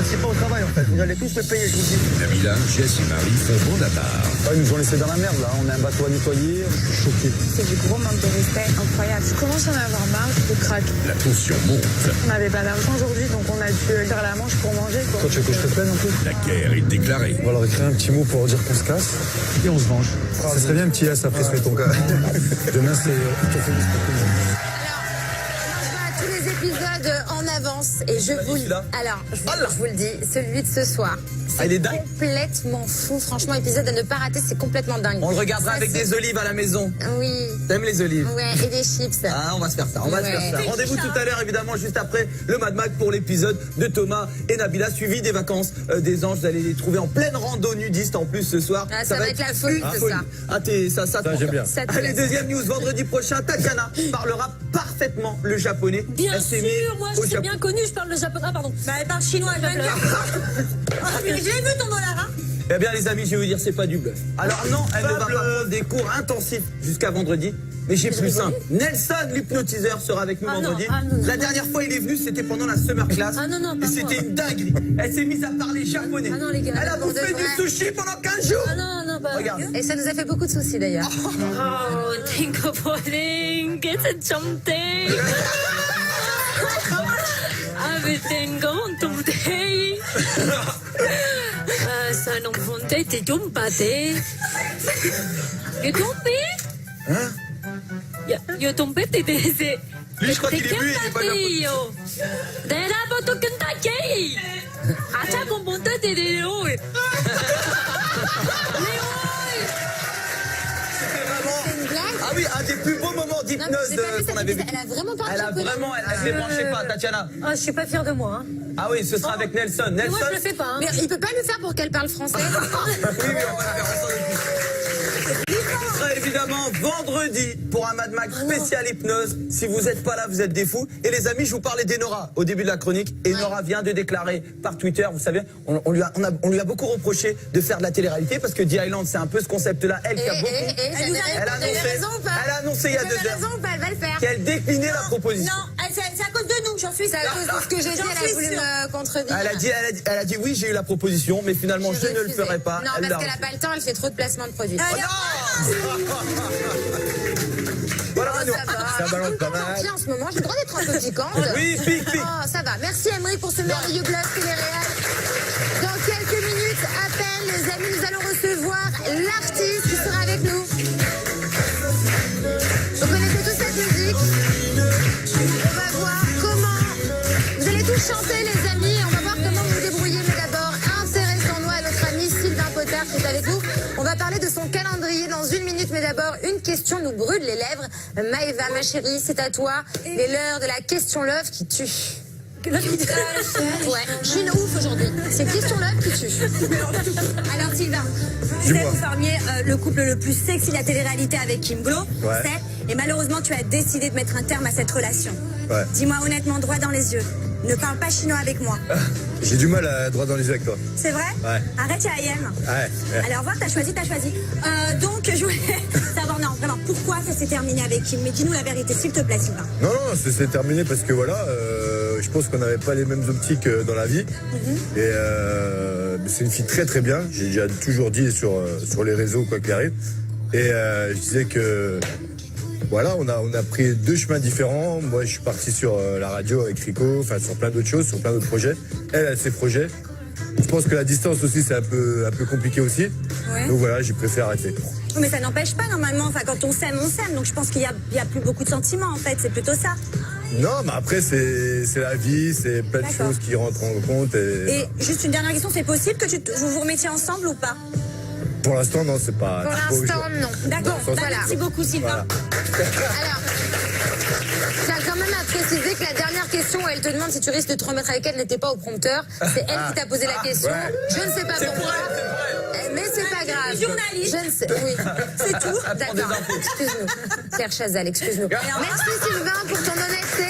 C'est pas au travail en fait, vous allez tous me payer, je vous dis. Nabila, Jess et Marie font bande à part. Ils nous ont laissé dans la merde là, on a un bateau à nettoyer, je suis choqué. C'est du gros manque de respect incroyable. Je commence à en avoir marre, je craque. La tension monte. On n'avait pas d'argent aujourd'hui, donc on a dû faire la manche pour manger. Quoi. Toi tu veux que je te plaine un peu? La guerre est déclarée. On va leur écrire un petit mot pour dire qu'on se casse et on se venge. Ça serait bien un petit S après ce ton cas. Demain c'est café du Tous les épisodes en avance et je vous je vous le dis, celui de ce soir, il est dingue. complètement fou. Franchement, épisode à ne pas rater, c'est complètement dingue. On le regardera Ça, avec c'est- des olives à la maison. Oui. T'aimes les olives? Ouais, et des chips. Ah, on va se faire ça, on va se faire ça. Rendez-vous tout à l'heure, évidemment, juste après le Mad Max pour l'épisode de Thomas et Nabila, suivi des vacances des anges. Vous allez les trouver en pleine rando nudiste en plus ce soir. Ah, ça va être la folie, une c'est folie. ça. Ah, ça te j'aime manque. bien. Ça te Allez, laisse. deuxième news, vendredi prochain, Tatiana parlera parfaitement le japonais. Bien Elle s'est mise sûr, moi au je suis Japon. bien connue, je parle le japonais. Ah, pardon. Bah, elle parle chinois, elle va le dire. J'ai vu ton dollar, hein. Eh bien, les amis, je vais vous dire, c'est pas du bluff. Alors non, elle ne va pas prendre des cours intensifs jusqu'à vendredi. Mais j'ai plus simple. Nelson, l'hypnotiseur, sera avec nous Ah non, vendredi. ah non, La non, dernière fois, il est venu, c'était pendant la summer class. Ah non, non, et pas c'était moi. une dinguerie. Elle s'est mise à parler japonais. Ah non, les gars. Elle a Pour de bouffé vrai. du sushi pendant 15 jours. Ah non, pas. Regarde. Et ça nous a fait beaucoup de soucis d'ailleurs. Oh, tingling, get a jumping. Avec un today. Ça n'en fondait tes jumpate. You tombé? Hein? You tombé, t'es baisé. Lui, je crois qu'il est muet, il est pas bien. Dera boto Kentucky. Acha con ponte de Léo. C'est une blague? Ah oui, un des plus beaux moments Non, mais d'hypnose j'ai pas vu qu'on cette avait épisode. vécu. Elle a vraiment parlé Elle a japonais. vraiment, elle ne débranchez pas, Tatiana. Ah, je suis pas fière de moi. Hein. Ah oui, ce sera avec Nelson. Mais Nelson. moi, je le fais pas. Hein. Mais il peut pas le faire pour qu'elle parle français. Oui, mais on va le faire ensemble. Ce sera évidemment vendredi pour un Mad Max spécial hypnose. Si vous n'êtes pas là, vous êtes des fous. Et les amis, je vous parlais d'Enora au début de la chronique. Enora vient de déclarer par Twitter, vous savez, on lui a beaucoup reproché de faire de la télé-réalité parce que The Island, c'est un peu ce concept-là. Elle qui a beaucoup. Elle a annoncé il y a 2 heures raison ou pas? Elle va le faire. qu'elle déclinait la proposition. Non, c'est à cause de nous, j'en suis C'est à cause de ce que j'ai dit, elle a voulu me contredire. Elle a dit oui, j'ai eu la proposition, mais finalement je ne le refusé. ferai pas. Non, Elle parce l'a qu'elle a pas le temps, elle fait trop de placements de produits. Voilà, Manu. Ça balance pas mal. En ce moment, j'ai le droit d'être un peu piquante. Oui, pique. Oh, ça va. Merci Emery pour ce merveilleux bluff télé-réal. Dans quelques minutes à peine, les amis, nous allons recevoir l'artiste qui sera avec nous. Vous connaissez tous cette musique? On va voir comment... Vous allez tous chanter, les amis. On va voir comment vous vous débrouillez. Mais d'abord, intéressons-nous à notre ami Sylvain Potard qui est avec nous. On va parler de son calendrier dans 1 minute. Mais d'abord, une question nous brûle les lèvres. Maëva, ma chérie, c'est à toi. Il est l'heure de la question love qui tue. Ouais, je suis une ouf aujourd'hui. C'est question love qui tue. Alors Sylvain, tu sais, vous formiez le couple le plus sexy de la télé-réalité avec Kim Glo, Ouais. et malheureusement tu as décidé de mettre un terme à cette relation. Ouais. Dis-moi honnêtement, droit dans les yeux, ne parle pas chinois avec moi. J'ai du mal à droit dans les yeux avec toi. C'est vrai? Ouais. Arrête, ya IM. Ouais. Alors voir, t'as choisi. Donc je voulais savoir, non, vraiment, pourquoi ça s'est terminé avec Kim? Mais dis-nous la vérité, s'il te plaît, Sylvain. Non, c'est terminé parce que voilà, je pense qu'on n'avait pas les mêmes optiques dans la vie. Et c'est une fille très très bien. J'ai déjà toujours dit sur les réseaux, quoi qu'il arrive. Et je disais que voilà, on a pris 2 chemins différents. Moi, je suis parti sur la radio avec Rico, enfin sur plein d'autres choses, sur plein d'autres projets. Elle a ses projets. Je pense que la distance aussi, c'est un peu compliqué aussi. Ouais. Donc voilà, j'ai préféré arrêter. Mais ça n'empêche pas, normalement, enfin, quand on s'aime, on s'aime. Donc je pense qu'il y a plus beaucoup de sentiments, en fait. C'est plutôt ça. Non, mais après, c'est la vie, c'est plein de D'accord. choses qui rentrent en compte. Et juste une dernière question, c'est possible que vous vous remettiez ensemble ou pas? Pour l'instant, non, c'est pas. Pour c'est pas l'instant, au choix. non. D'accord, Bon, voilà. merci beaucoup Sylvain. Alors, j'ai quand même à préciser que la dernière question où elle te demande si tu risques de te remettre avec elle n'était pas au prompteur. C'est elle qui t'a posé la question. ouais. Je ne sais pas pourquoi. Mais c'est pas grave. Journaliste. Je ne sais. Oui. C'est tout. D'accord. Excuse-nous. Claire Chazal, excuse-nous. Merci Sylvain pour ton honnêteté.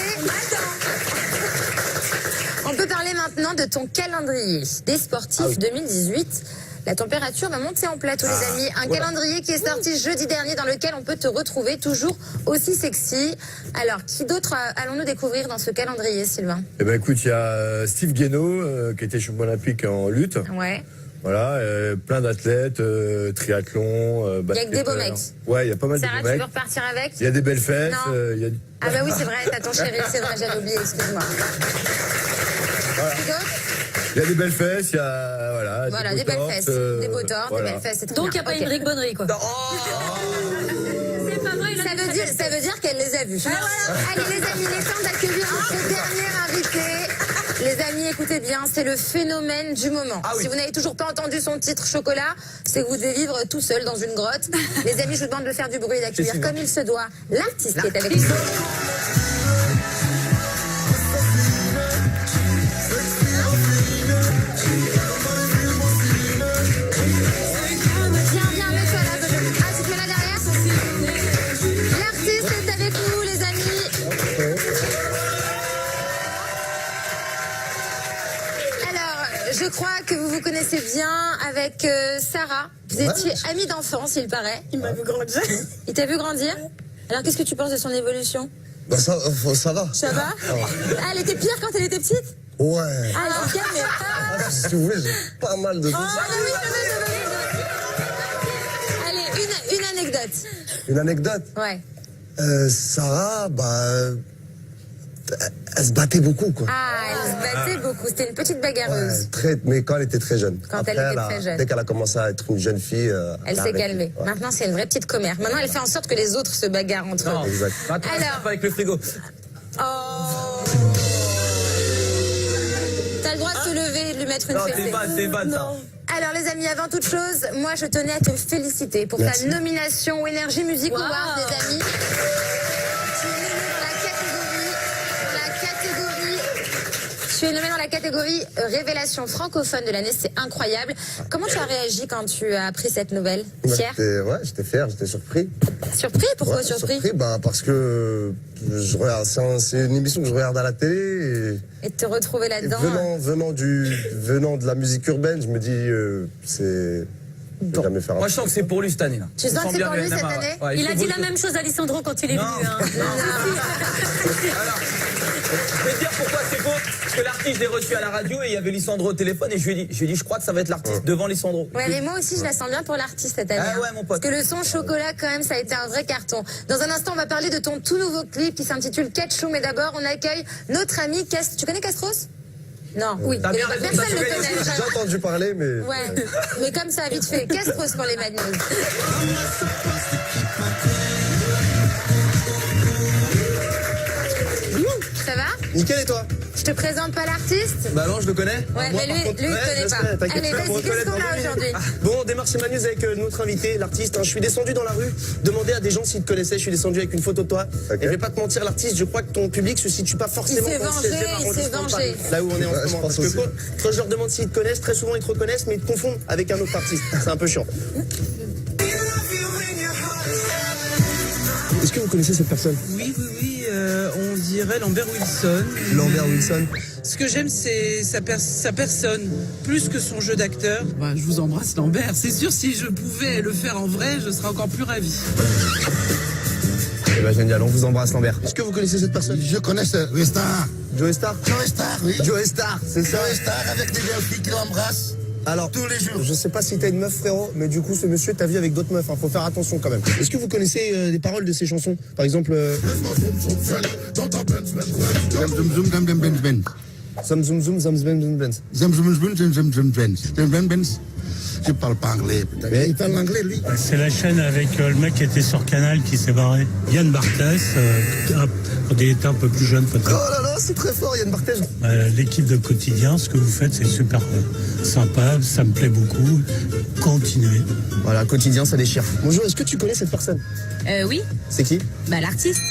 On peut parler maintenant de ton calendrier des sportifs 2018. La température va monter en plateau, les amis. Un calendrier qui est sorti jeudi dernier dans lequel on peut te retrouver toujours aussi sexy. Alors, qui d'autre allons-nous découvrir dans ce calendrier, Sylvain? Eh ben écoute, il y a Steve Guénaud qui était champion olympique en lutte. Ouais. Voilà, plein d'athlètes, triathlon, Il y a que des beaux mecs. Ouais, il y a pas mal de Sarah, beaux tu mecs. veux repartir avec? Il y a des belles fesses. Non. Il y a... Ah bah oui, c'est vrai, t'as ton chéri, c'est vrai, j'avais oublié, excuse-moi. Voilà. Qui d'autre? Il y a des belles fesses, il y a Voilà, des beaux belles torses, fesses, des beaux torses, voilà. des belles fesses. c'est très Donc il n'y a bien. pas Ok. Émeric Bonnery, quoi. C'est pas vrai, il a Ça veut dire qu'elle les a vus. Allez les amis, il est temps d'accueillir notre dernier invité. Les amis, écoutez bien, c'est le phénomène du moment. Ah oui. Si vous n'avez toujours pas entendu son titre Chocolat, c'est que vous devez vivre tout seul dans une grotte. Les amis, je vous demande de faire du bruit et d'accueillir C'est comme il se doit l'artiste qui est avec nous. Viens, mets-toi là. Ah, tu te mets là derrière? L'artiste est avec nous, les amis. Alors, je crois que vous vous connaissez bien avec Sarah. Vous étiez amis d'enfance, il paraît. Il m'a vu grandir. Il t'a vu grandir? Alors, qu'est-ce que tu penses de son évolution? Bah ça va. Ça va? Ah, elle était pire quand elle était petite? Ouais. Ah, elle est calme, mais... Si vous voulez, j'ai pas mal de choses. Allez, une anecdote. Une anecdote. Ouais. Sarah, elle se battait beaucoup, quoi. Ah, elle se battait beaucoup. C'était une petite bagarreuse. Mais quand elle était très jeune. Quand elle était très jeune. Dès qu'elle a commencé à être une jeune fille, Elle s'est calmée. Ouais. Maintenant, c'est une vraie petite commère. Maintenant, elle fait en sorte que les autres se bagarrent entre eux. Exact. Attends, Alors. pas avec le frigo. Oh. T'as le droit de te lever et de lui mettre une Non, fessée. c'est pas ça. Alors les amis, avant toute chose, moi je tenais à te féliciter pour Merci. ta nomination au Energy Music Wow. Award, les amis. Tu es nommé dans la catégorie Révélation francophone de l'année, c'est incroyable. Comment tu as réagi quand tu as appris cette nouvelle? Fier? J'étais fier, j'étais surpris. Surpris? Pourquoi Ouais, surpris? Parce que c'est une émission que je regarde à la télé Et de te retrouver et là-dedans. venant de la musique urbaine, je me dis c'est je vais jamais faire Moi, je sens que c'est pour lui cette année. Là. Tu sens que c'est pour lui cette année? Ouais, Il a dit la voter. même chose à Alessandro quand il est Non. venu. Hein. Alors, je vais te dire pourquoi c'est faux. Parce que l'artiste, je l'ai reçu à la radio et il y avait Lissandro au téléphone et je lui ai dit, je crois que ça va être l'artiste devant Lissandro. Ouais, mais moi aussi, je la sens bien pour l'artiste cette année. Ah ouais, mon pote. Parce que le son chocolat, quand même, ça a été un vrai carton. Dans un instant, on va parler de ton tout nouveau clip qui s'intitule Ketchum. Mais d'abord, on accueille notre ami Castros. Tu connais Castros? Non, oui. T'as bien raison, Personne t'as ne le bien connaît. raison. J'ai entendu parler, mais. Ouais, mais comme ça, vite fait. Castros pour les Mad News. Ça va? Nickel, et toi? Je te présente pas l'artiste? Bah non, je le connais. Ouais, moi, mais par lui, contre, il ouais, connaît je pas. sais, t'inquiète Allez, pas, vas-y, on qu'est-ce qu'on reconnaît a aujourd'hui? Bon, on démarre chez Manews avec notre invité, l'artiste. Je suis descendu dans la rue, demander à des gens s'ils te connaissaient. Je suis descendu avec une photo de toi. Ok. Et je vais pas te mentir, l'artiste, je crois que ton public se situe pas forcément s'est dans le vengé, 16e il s'est arrondissement de vengé. Paris, là où on est en Ouais, ce je moment. pense Parce que aussi. quand je leur demande s'ils te connaissent, très souvent ils te reconnaissent, mais ils te confondent avec un autre artiste. C'est un peu chiant. Est-ce que vous connaissez cette personne? Oui, on dirait Lambert Wilson. Lambert Wilson. Ce que j'aime, c'est sa personne, plus que son jeu d'acteur. Bah, je vous embrasse, Lambert. C'est sûr, si je pouvais le faire en vrai, je serais encore plus ravi. Eh ben génial, on vous embrasse Lambert. Est-ce que vous connaissez cette personne? Je connais Joe Star. Joe Star? Joe Star, oui. Joe Star, c'est ça? Joe Star avec des gars filles qui l'embrassent. Alors, tous les jours. Je sais pas si t'as une meuf, frérot, mais du coup, ce monsieur t'a vu avec d'autres meufs. Faut faire attention quand même. Est-ce que vous connaissez les paroles de ces chansons? Par exemple. Zam zoom zoom, zam zam zam zam. Zam zam zam zam zam zam zam. Zam zam zam. Je parle pas anglais. Mais il parle anglais, lui. C'est la chaîne avec le mec qui était sur Canal qui s'est barré. Yann Barthès, quand il était un peu plus jeune peut-être. Oh là là, c'est très fort, Yann Barthès. L'équipe de Quotidien, ce que vous faites, c'est super sympa, ça me plaît beaucoup. Continuez. Voilà, Quotidien, ça déchire. Bonjour, est-ce que tu connais cette personne? Oui. C'est qui? Bah l'artiste.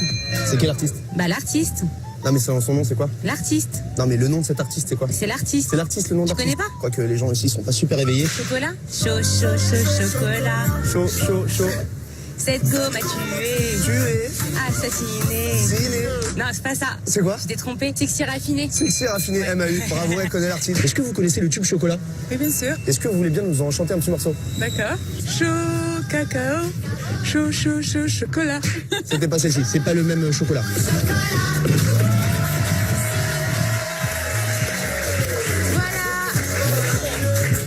C'est quel artiste? Bah l'artiste. Non mais son nom c'est quoi? L'artiste. Non mais le nom de cet artiste c'est quoi? C'est l'artiste. C'est l'artiste, le nom Tu d'artiste. connais pas? Je crois que les gens ici sont pas super éveillés. Chocolat. Chaud, chaud, chaud, chocolat. Chaud, chaud, chaud. Cette gomme a tué. Tué. Assassiné. Ciné. Non, c'est pas ça. C'est quoi? Je t'ai trompé. Sexy raffiné. Sexy raffiné, MAU. Bravo, elle connaît l'artiste. Est-ce que vous connaissez le tube Chocolat? Oui, bien sûr. Est-ce que vous voulez bien nous en chanter un petit morceau? D'accord. Chaud, cacao. Chaud, chaud, chaud, chocolat. C'était pas celle-ci, c'est pas le même chocolat.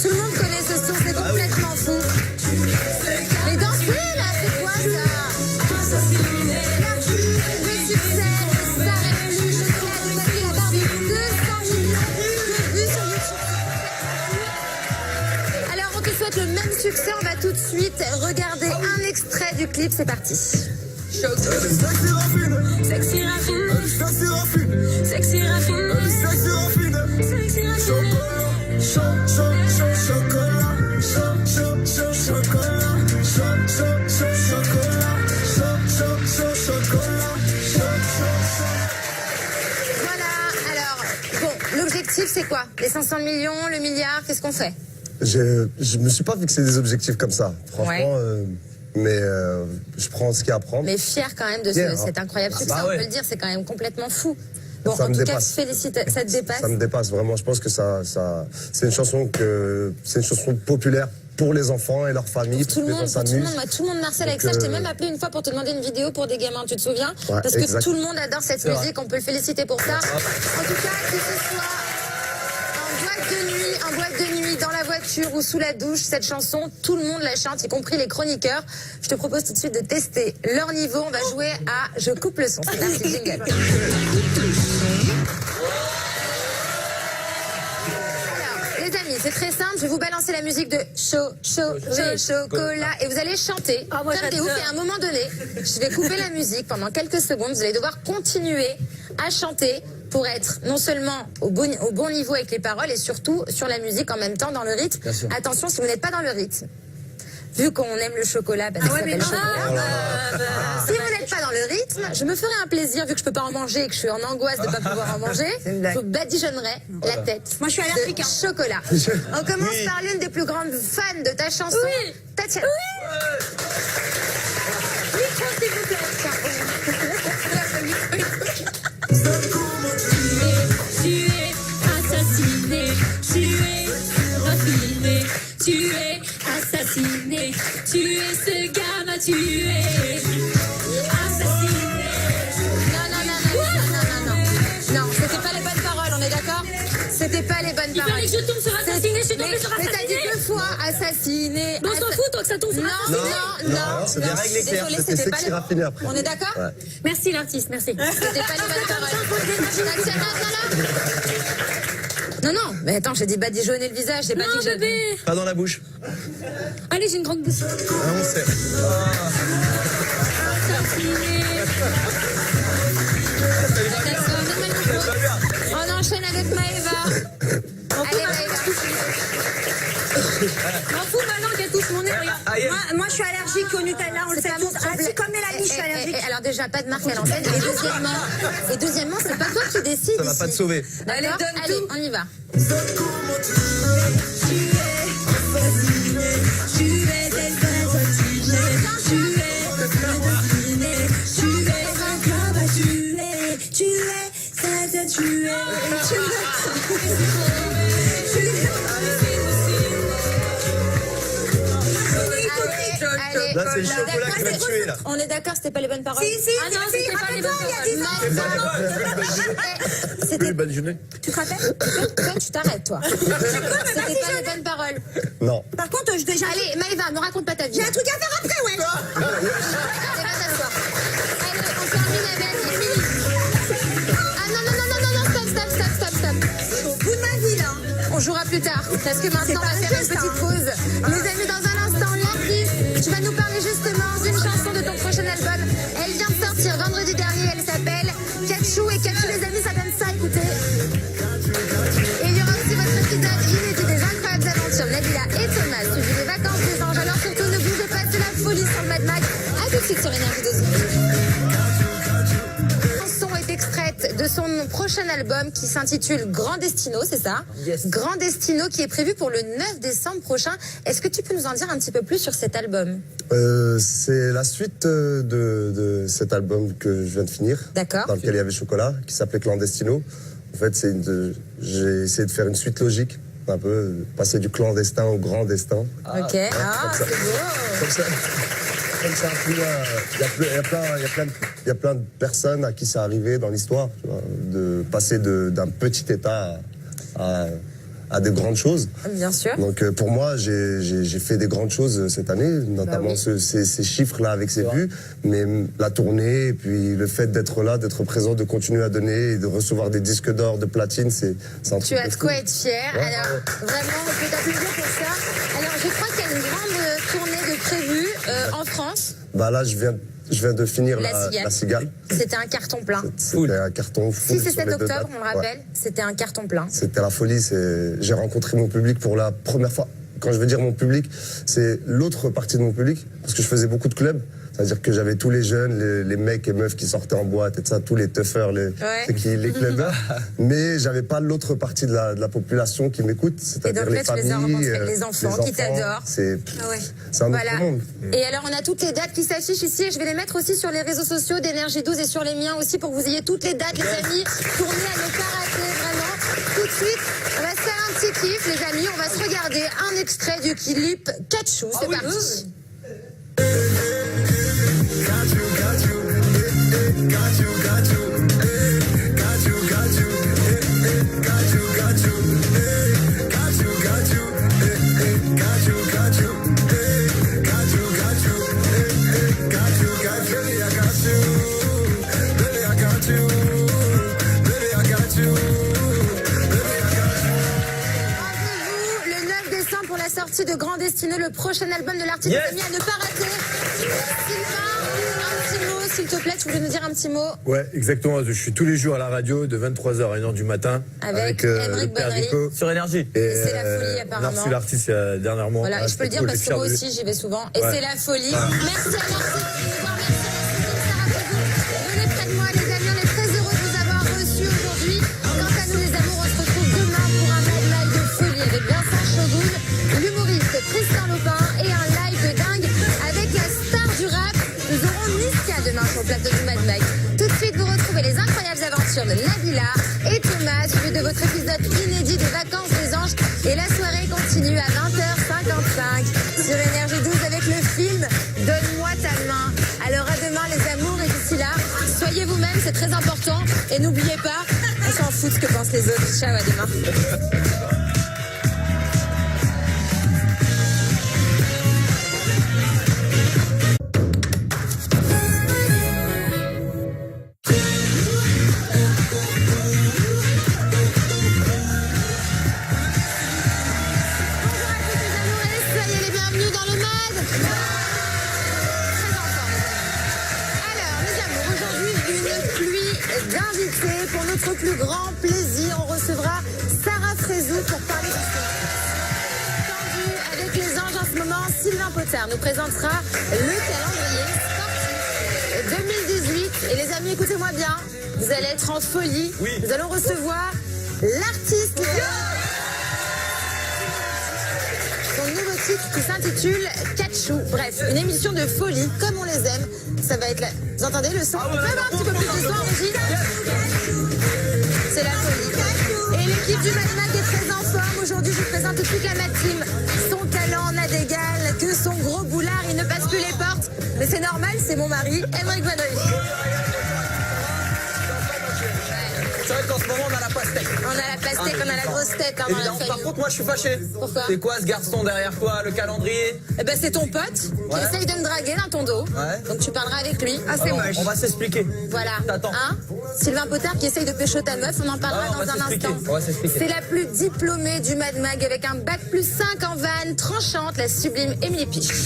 Tout le monde connaît ce son, c'est complètement fou. Mais danse plus là, c'est quoi ça? Le succès ne s'arrête plus. Chocolat a dépassé la barre des 200 millions de vues sur YouTube. Alors on te souhaite le même succès, on va tout de suite regarder un extrait du clip, c'est parti. Sexy raffiné. Sexy raffiné. Sexy raffiné. Sexy raffiné. Sexy raffiné. Chaud, chaud, chaud, chocolat. Chaud, chaud, chaud, chocolat. Chaud, chaud, chaud, chocolat. Chaud, chaud, chaud, chocolat. Chaud, chaud, chaud. Voilà, alors, bon, l'objectif c'est quoi? Les 500 millions, le milliard, qu'est-ce qu'on fait? Je me suis pas fixé des objectifs comme ça, franchement. Mais je prends ce qu'il y a à prendre. Mais fier quand même de cet incroyable succès, on peut le dire, c'est quand même complètement fou. Bon, Ça en me tout dépasse. cas, félicite, ça te dépasse. Ça me dépasse vraiment. Je pense que c'est une chanson populaire pour les enfants et leurs familles. Tout le monde, gens tout le monde, s'amusent. moi, tout le monde marcelle avec ça. Je t'ai même appelé une fois pour te demander une vidéo pour des gamins, tu te souviens? Ouais, Parce que exact. tout le monde adore cette C'est vrai. musique, on peut le féliciter pour ça. En tout cas, que ce soit en boîte de nuit, dans la voiture ou sous la douche, cette chanson, tout le monde la chante, y compris les chroniqueurs. Je te propose tout de suite de tester leur niveau. On va jouer à Je coupe le son. C'est parti, jingle. Alors, les amis, c'est très simple. Je vais vous balancer la musique de chocolat et vous allez chanter moi, comme des j'adore. oufs. Et à un moment donné, je vais couper la musique pendant quelques secondes. Vous allez devoir continuer à chanter pour être non seulement au bon niveau avec les paroles et surtout sur la musique en même temps dans le rythme. Bien sûr. Attention, si vous n'êtes pas dans le rythme, vu qu'on aime le chocolat, ça s'appelle chocolat. Si vous n'êtes pas dans le rythme, je me ferai un plaisir, vu que je peux pas en manger et que je suis en angoisse de ne pas pouvoir en manger, je vous badigeonnerai la tête. Moi, je suis allergique, de hein. chocolat. On commence par l'une des plus grandes fans de ta chanson, Tatiana. Micro, s'il vous plaît. Tu es assassiné, tu es raffiné, tu es assassiné, tu es ce gars m'a tué. Assassiné. Non, c'était pas les bonnes paroles, on est d'accord? C'était pas les bonnes Il paroles. fallait que je tombe sur assassiné, je suis tombée sur Mais t'as dit assassiné. 2 fois assassiné. Mais on s'en fout, tant que ça tombe sur assassiné. Non, c'est bien réglé, clair. désolé, C'était c'était pas sexy les... raffiné après. On est d'accord? Ouais. Merci l'artiste, merci. C'était pas les bonnes paroles. Tatiana, viens là. Non, mais attends, j'ai dit badigeonner le visage, j'ai pas dit Non que j'ai... bébé. Pas dans la bouche. Allez, j'ai une grande bouche. On sait. Assassiné. On enchaîne avec Maëva. Allez, Maëva. M'en fous maintenant qu'elle touche mon nez, regarde. Moi, je suis allergique au Nutella, on le C'est sait pas tous. mon problème. Ah, c'est comme Mélanie, je suis allergique. Alors déjà, pas de marque à l'antenne. Et deuxièmement, c'est pas toi qui décides. Ça va pas te sauver. Allez, on y va. Là, c'est le chocolat qui va te tuer, là. On est d'accord, c'était pas les bonnes paroles. Si, Ah non, c'était pas les bonnes paroles. C'était Oui, badigeonner. Tu te rappelles? Toi, tu t'arrêtes, toi. C'était pas les bonnes paroles. Non. Par contre, je déjà. Allez, Maëva, me raconte pas ta vie. J'ai un truc à faire après, ouais. Allez, va t'asseoir. Allez, on termine avec Émilie. Ah non, stop. plus tard. Parce que maintenant, on va faire une petite pause. Les amis, dans un instant, Lucky, tu vas nous parler justement d'une chanson de ton prochain album. Elle vient de sortir vendredi dernier. Elle s'appelle Catchou. Et Catchou, les amis, ça donne ça, écoutez. Et il y aura aussi votre épisode inédit des incroyables aventures Nabila et Thomas, suivi des vacances des anges. Alors surtout, ne bougez pas, c'est la folie sur le Mad Mag. A tout de suite sur Énergie 2. Extraite de son prochain album qui s'intitule Grand Destino, c'est ça? Yes. Grand Destino qui est prévu pour le 9 décembre prochain. Est-ce que tu peux nous en dire un petit peu plus sur cet album? C'est la suite de cet album que je viens de finir. D'accord. Dans lequel il y avait Chocolat, qui s'appelait Clandestino. En fait, j'ai essayé de faire une suite logique, un peu passer du clandestin au grand destin. Ok, c'est beau. Comme ça. Comme ça, il y a plein de personnes à qui c'est arrivé dans l'histoire, de passer d'un petit état à de grandes choses. Bien sûr. Donc pour moi, j'ai fait des grandes choses cette année, notamment ces chiffres-là avec ces vues, mais la tournée, et puis le fait d'être là, d'être présent, de continuer à donner, et de recevoir des disques d'or, de platine, c'est un truc. Tu as de quoi être fier. Ouais. Alors, vraiment, on peut t'applaudir pour ça. Alors, je crois qu'il y a une grande tournée de prévue en France. Bah là, je viens de finir la Cigale. C'était un carton plein. C'était un carton fou. 6 et 7 octobre, on le rappelle, c'était un carton plein. C'était la folie. J'ai rencontré mon public pour la première fois. Quand je veux dire mon public, c'est l'autre partie de mon public, parce que je faisais beaucoup de clubs. C'est-à-dire que j'avais tous les jeunes, les mecs et meufs qui sortaient en boîte et tout ça, tous les toughers, les clubbers. Mais j'avais pas l'autre partie de la population qui m'écoute, c'est-à-dire les familles, les enfants qui t'adorent. C'est un autre monde. Et alors on a toutes les dates qui s'affichent ici et je vais les mettre aussi sur les réseaux sociaux d'Énergie 12 et sur les miens aussi pour que vous ayez toutes les dates, les amis. Tournée à ne pas rater, vraiment. Tout de suite, on va se faire un petit kiff, les amis. On va se regarder un extrait du clip Catchou. C'est parti. Pour la sortie de Grand Destino, le prochain album de l'artiste à ne pas rater. Sylvain, un petit mot, s'il te plaît, tu voulais nous dire un petit mot? Ouais, exactement. Je suis tous les jours à la radio de 23h à 1h du matin avec le père Nico sur Énergie. Et c'est la folie apparemment. On a reçu l'artiste dernièrement. Voilà, je peux le dire parce que moi aussi j'y vais souvent. Et c'est la folie. Merci à venez près de moi les amis, on est très heureux de vous avoir reçus aujourd'hui. Quant à nous les amours, on se retrouve demain pour un Mad Mag de folie avec Vincent Chogoun, l'humoriste Tristan Lopin et un live de dingue avec la star du rap. Nous aurons Niska demain sur le plateau du Mad Mag. Tout de suite, vous retrouvez les incroyables aventures de Nabila et Thomas, suivi de votre épisode inédit des Vacances des Anges. Et la soirée continue à 20h55 sur Énergie 12 avec le film Donne-moi ta main. Alors à demain les amours et d'ici là, soyez vous-même, c'est très important. Et n'oubliez pas, on s'en fout de ce que pensent les autres. Ciao, à demain. Pour notre plus grand plaisir, on recevra Sarah Frézou pour parler de tendu avec les anges en ce moment. Sylvain Potard nous présentera le calendrier sportif 2018. Et les amis, écoutez-moi bien, vous allez être en folie. Oui. Nous allons recevoir l'artiste. Son nouveau titre qui s'intitule Catchou. Bref, une émission de folie comme on les aime. Ça va être là. Vous entendez le son? On peut avoir un petit peu plus de son, Régine? C'est la folie. Et l'équipe du Mad Mag est très en forme. Aujourd'hui, je vous présente toute la Mad Team. Son talent n'a d'égal que son gros boulard. Il ne passe plus les portes. Mais c'est normal, c'est mon mari, Émeric Bonnery. C'est vrai qu'en ce moment, on a la pastèque. On a la pastèque. tête, on a la grosse tête hein, dans la Évidemment. Par famille. contre, moi, je suis fâché. Pourquoi? C'est quoi ce garçon derrière toi, le calendrier? Eh ben, c'est ton pote qui essaye de me draguer dans ton dos. Donc tu parleras avec lui. Ah, c'est moche. On va s'expliquer. Voilà. T'attends. Hein, Sylvain Potard qui essaye de pécho ta meuf, on en parlera on va dans un s'expliquer. instant. On va s'expliquer. C'est la plus diplômée du Mad Mag avec un bac plus 5 en vanne, tranchante, la sublime Émilie Piche.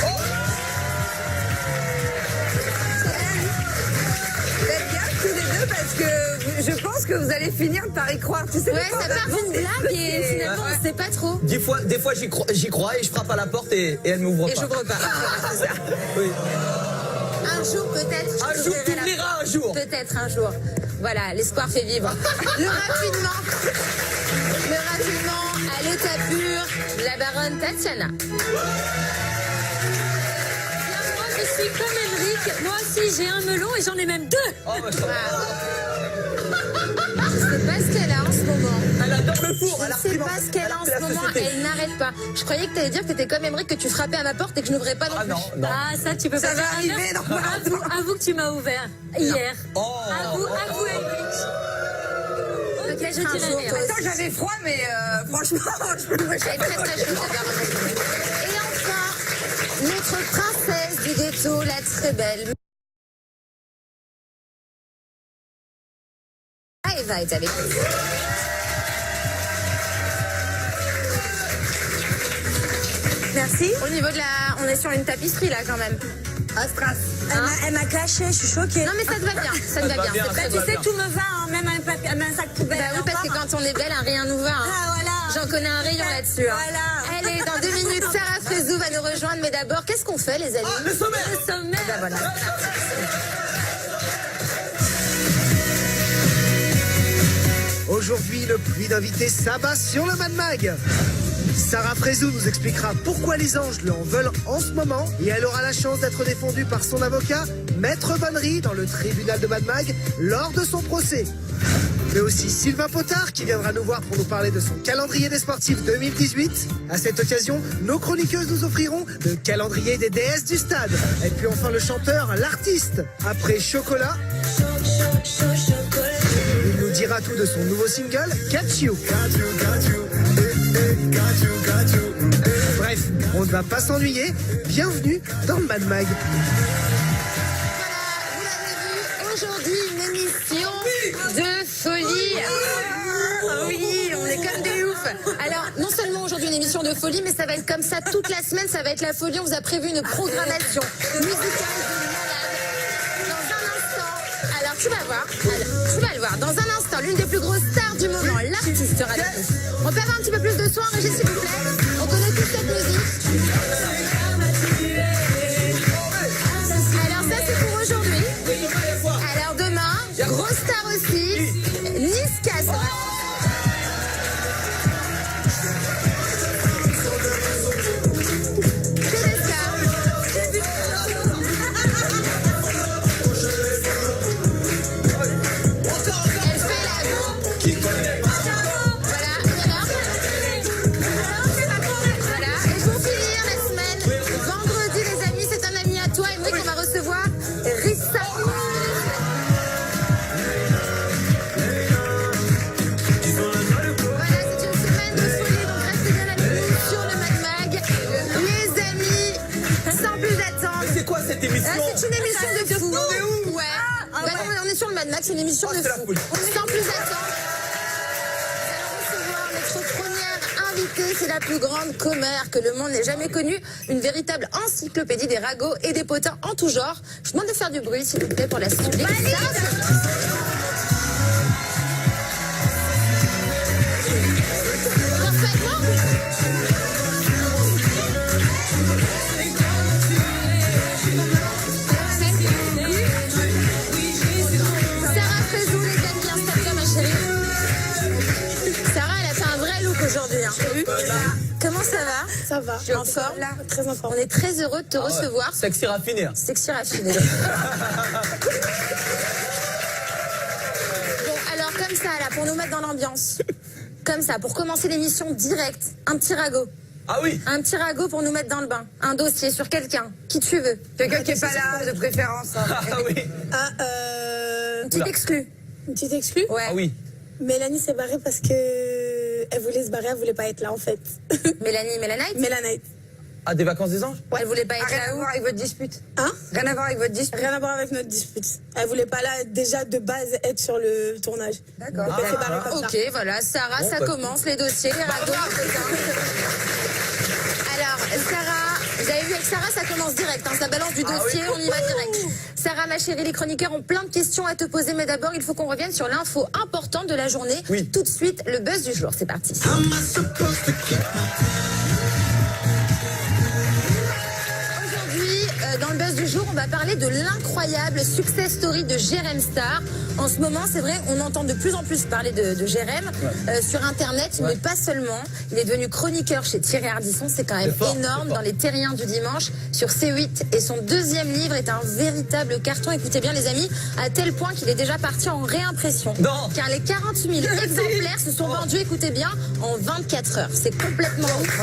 Faites gaffe tous les deux parce que je pense que vous allez finir par y croire. Tu sais Ouais, ça part d'une blague et finalement on sait pas trop. Des fois j'y crois et je frappe à la porte et elle m'ouvre pas. Et j'ouvre pas. Oui. Un jour peut-être. Un jour, t'ouvriras un jour. Peut-être un jour. Voilà, l'espoir fait vivre. Le raffinement à l'état pur de la baronne Tatiana. Moi, je suis comme Emeric. Moi aussi, j'ai un melon et j'en ai même deux. Oh, bah, ça va. Je sais pas ce qu'elle a en ce moment. Elle adore le four. Je sais pas ce qu'elle a en ce moment. Elle n'arrête pas. Je croyais que t'allais dire que t'étais comme Emeric, que tu frappais à ma porte et que je n'ouvrais pas non plus. Non. Ah, ça, tu peux Ça pas va dire. arriver, normalement. Avoue que tu m'as ouvert hier. Oh. Avoue, Emeric. Ok, je Un dirai jour, rien. toi aussi. Attends, j'avais froid, mais franchement, je me Elle est très très chaude, cette baronne. Et enfin, notre princesse du ghetto, la très belle. Eva est avec nous. Merci. Au niveau de la... On est sur une tapisserie là quand même. Astras. Elle m'a clashé, je suis choquée. Non mais ça te va bien, ça te va bien. bien, C'est ça pas te du va tout. bien. Tout me va, hein, même un papier, même un sac poubelle. Bah oui, parce que quand on est belle, un rien nous va. Hein. Ah, voilà. J'en connais un rayon là-dessus. Hein. Voilà. Allez, dans 2 minutes, Sarah Frézou va nous rejoindre. Mais d'abord, qu'est-ce qu'on fait, les amis? Le sommaire. Le sommaire. Bah voilà. Aujourd'hui, le pluie d'invités s'abat sur le Mad Mag. Sarah Frézou nous expliquera pourquoi les anges lui en veulent en ce moment et elle aura la chance d'être défendue par son avocat, Maître Bonnery, dans le tribunal de Mad Mag lors de son procès. Mais aussi Sylvain Potard qui viendra nous voir pour nous parler de son calendrier des sportifs 2018. À cette occasion, nos chroniqueuses nous offriront le calendrier des déesses du stade. Et puis enfin le chanteur, l'artiste. Après Chocolat, il nous dira tout de son nouveau single, Catch You. Bref, on ne va pas s'ennuyer. Bienvenue dans le Mad Mag. Aujourd'hui, une émission de folie. Oui, on est comme des oufs. Alors, non seulement aujourd'hui une émission de folie, mais ça va être comme ça toute la semaine, ça va être la folie. On vous a prévu une programmation musicale de malade. Dans un instant, alors tu vas voir, tu vas le voir. Dans un instant, l'une des plus grosses stars du moment, l'artiste sera avec nous. On peut avoir un petit peu plus de son, Régis, s'il vous plaît? On connaît toute cette musique. Alors ça, c'est pour aujourd'hui. Alors demain, grosse star aussi, Niska sera. Elle fait la... Voilà, voilà. Et pour finir la semaine, vendredi les amis, c'est un ami à toi, Emeric, on va recevoir Rissa. Voilà, c'est une semaine de folie, donc restez bien avec nous sur le Mad Mag. Les amis, sans plus attendre. C'est quoi cette émission? C'est une émission de fou. Ouais. Bah non, on est sur le Mad Mag, c'est une émission de fou. Sans plus attendre. Notre première invitée, c'est la plus grande commère que le monde n'ait jamais connue, une véritable encyclopédie des ragots et des potins en tout genre. Je vous demande de faire du bruit, s'il vous plaît, pour la suite. Sarah Frézou, les amis, installe-toi, ma chérie. Sarah, elle a fait un vrai look aujourd'hui. Hein. Comment ça va? Ça va. Tu es en forme? Très en forme. On est très heureux de te recevoir. Sexy raffiné. Sexy raffiné. Bon, alors comme ça, là, pour nous mettre dans l'ambiance. Comme ça, pour commencer l'émission direct, un petit ragot. Ah oui. Un petit ragot pour nous mettre dans le bain. Un dossier sur quelqu'un. Qui tu veux. Quelqu'un qui est pas là, de préférence. Ah oui. Une petite exclue. Une petite exclue. Ouais. Ah oui. Mélanie s'est barrée parce que elle voulait se barrer, elle voulait pas être là en fait. Mélanite Mélanite. Ah, des vacances des anges? Elle voulait pas être Rien à là où? voir avec votre dispute. Hein? Rien à voir avec votre dispute. Rien à voir avec notre dispute. Elle voulait pas là déjà de base être sur le tournage. D'accord. Donc, elle s'est barrée comme ça. Ok, voilà, Sarah, ça commence, les dossiers, les ragots. Alors, Sarah, vous avez vu avec Sarah, ça commence direct, hein, ça balance du dossier, on y va direct. Sarah, ma chérie, les chroniqueurs ont plein de questions à te poser, mais d'abord, il faut qu'on revienne sur l'info importante de la journée. Oui. Tout de suite, le buzz du jour, c'est parti. Aujourd'hui, dans le buzz du jour, on va parler de l'incroyable success story de Jérém Star. En ce moment, c'est vrai, on entend de plus en plus parler de Jérém sur Internet, mais pas seulement. Il est devenu chroniqueur chez Thierry Ardisson, c'est quand même énorme, dans les Terriens du dimanche sur C8. Et son deuxième livre est un véritable carton, écoutez bien les amis, à tel point qu'il est déjà parti en réimpression. Non. Car les 40 000 exemplaires se sont vendus, écoutez bien, en 24 heures. C'est complètement ouf.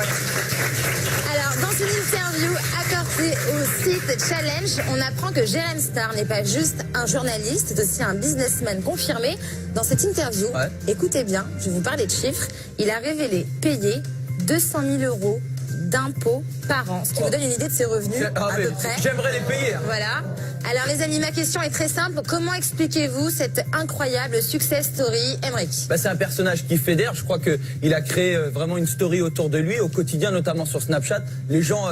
Alors, dans une interview accordée au site Challenge, on apprend que Jérém Star n'est pas juste un journaliste, c'est aussi un businessman confirmé. Dans cette interview, écoutez bien, je vais vous parler de chiffres, il a révélé payer 200 000 € d'impôts par an, ce qui vous donne une idée de ses revenus à peu près. J'aimerais les payer. Voilà. Alors les amis, ma question est très simple. Comment expliquez-vous cette incroyable success story, Emmerich? Bah, c'est un personnage qui fédère. Je crois qu'il a créé vraiment une story autour de lui au quotidien, notamment sur Snapchat. Les gens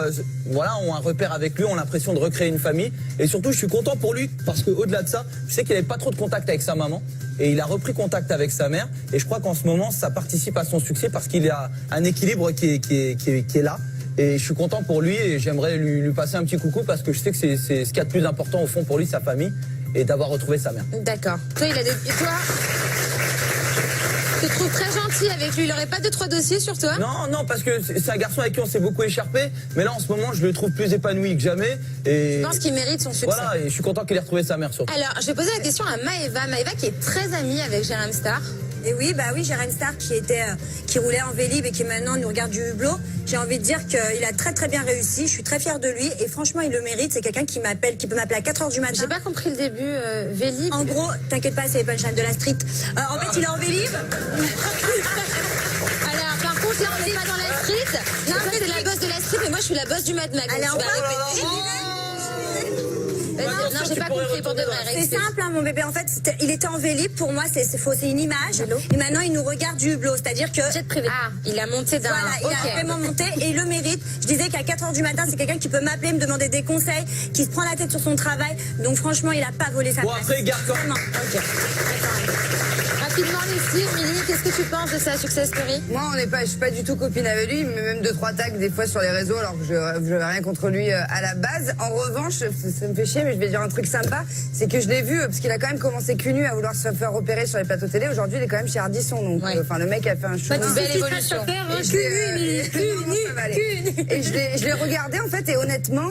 voilà, ont un repère avec lui, ont l'impression de recréer une famille. Et surtout, je suis content pour lui parce qu'au-delà de ça, je sais qu'il n'avait pas trop de contact avec sa maman. Et il a repris contact avec sa mère. Et je crois qu'en ce moment, ça participe à son succès parce qu'il a un équilibre qui est là. Et je suis content pour lui et j'aimerais lui passer un petit coucou parce que je sais que c'est ce qu'il y a de plus important au fond pour lui, sa famille, et d'avoir retrouvé sa mère. D'accord. Toi, il a des... Toi, je te trouve très gentil avec lui. Il n'aurait pas 2-3 dossiers sur toi? Non, parce que c'est un garçon avec qui on s'est beaucoup écharpé. Mais là, en ce moment, je le trouve plus épanoui que jamais. Et je pense qu'il mérite son succès. Voilà, et je suis content qu'il ait retrouvé sa mère surtout. Alors, je vais poser la question à Maëva. Maëva qui est très amie avec Jérém Star. Et oui, Jérém Star qui roulait en Vélib et qui maintenant nous regarde du hublot. J'ai envie de dire qu'il a très très bien réussi. Je suis très fière de lui et franchement, il le mérite. C'est quelqu'un qui peut m'appeler à 4h du matin. J'ai pas compris le début, Vélib. En gros, t'inquiète pas, c'est les punchlines de la street. En fait, il est en Vélib. Alors, par contre, là, on n'est pas dans la street. Non, toi, c'est la boss de la street, mais moi, je suis la boss du Mad Max. Allez, non, j'ai pas compris pour de vrai. C'est simple, hein, mon bébé. En fait, il était en Vélib. Pour moi, c'est une image. Et maintenant, il nous regarde du hublot. C'est-à-dire que. Jet privé. Ah, il a monté d'un. Voilà, il a vraiment monté et il le mérite. Je disais qu'à 4h du matin, c'est quelqu'un qui peut m'appeler, me demander des conseils, qui se prend la tête sur son travail. Donc, franchement, il a pas volé sa place. Bon, après, garde quand même. Ok. Rapidement, Lucie, Émilie, qu'est-ce que tu penses de sa success story? Moi, je suis pas du tout copine avec lui. Il me met même 2-3 tags des fois sur les réseaux, alors que je n'avais rien contre lui à la base. En revanche, ça me fait chier, mais je vais dire un truc sympa, c'est que je l'ai vu, parce qu'il a quand même commencé cul nu à vouloir se faire opérer sur les plateaux télé. Aujourd'hui, il est quand même chez Ardisson, donc le mec a fait un show. Une belle évolution. Et je l'ai regardé en fait, et honnêtement,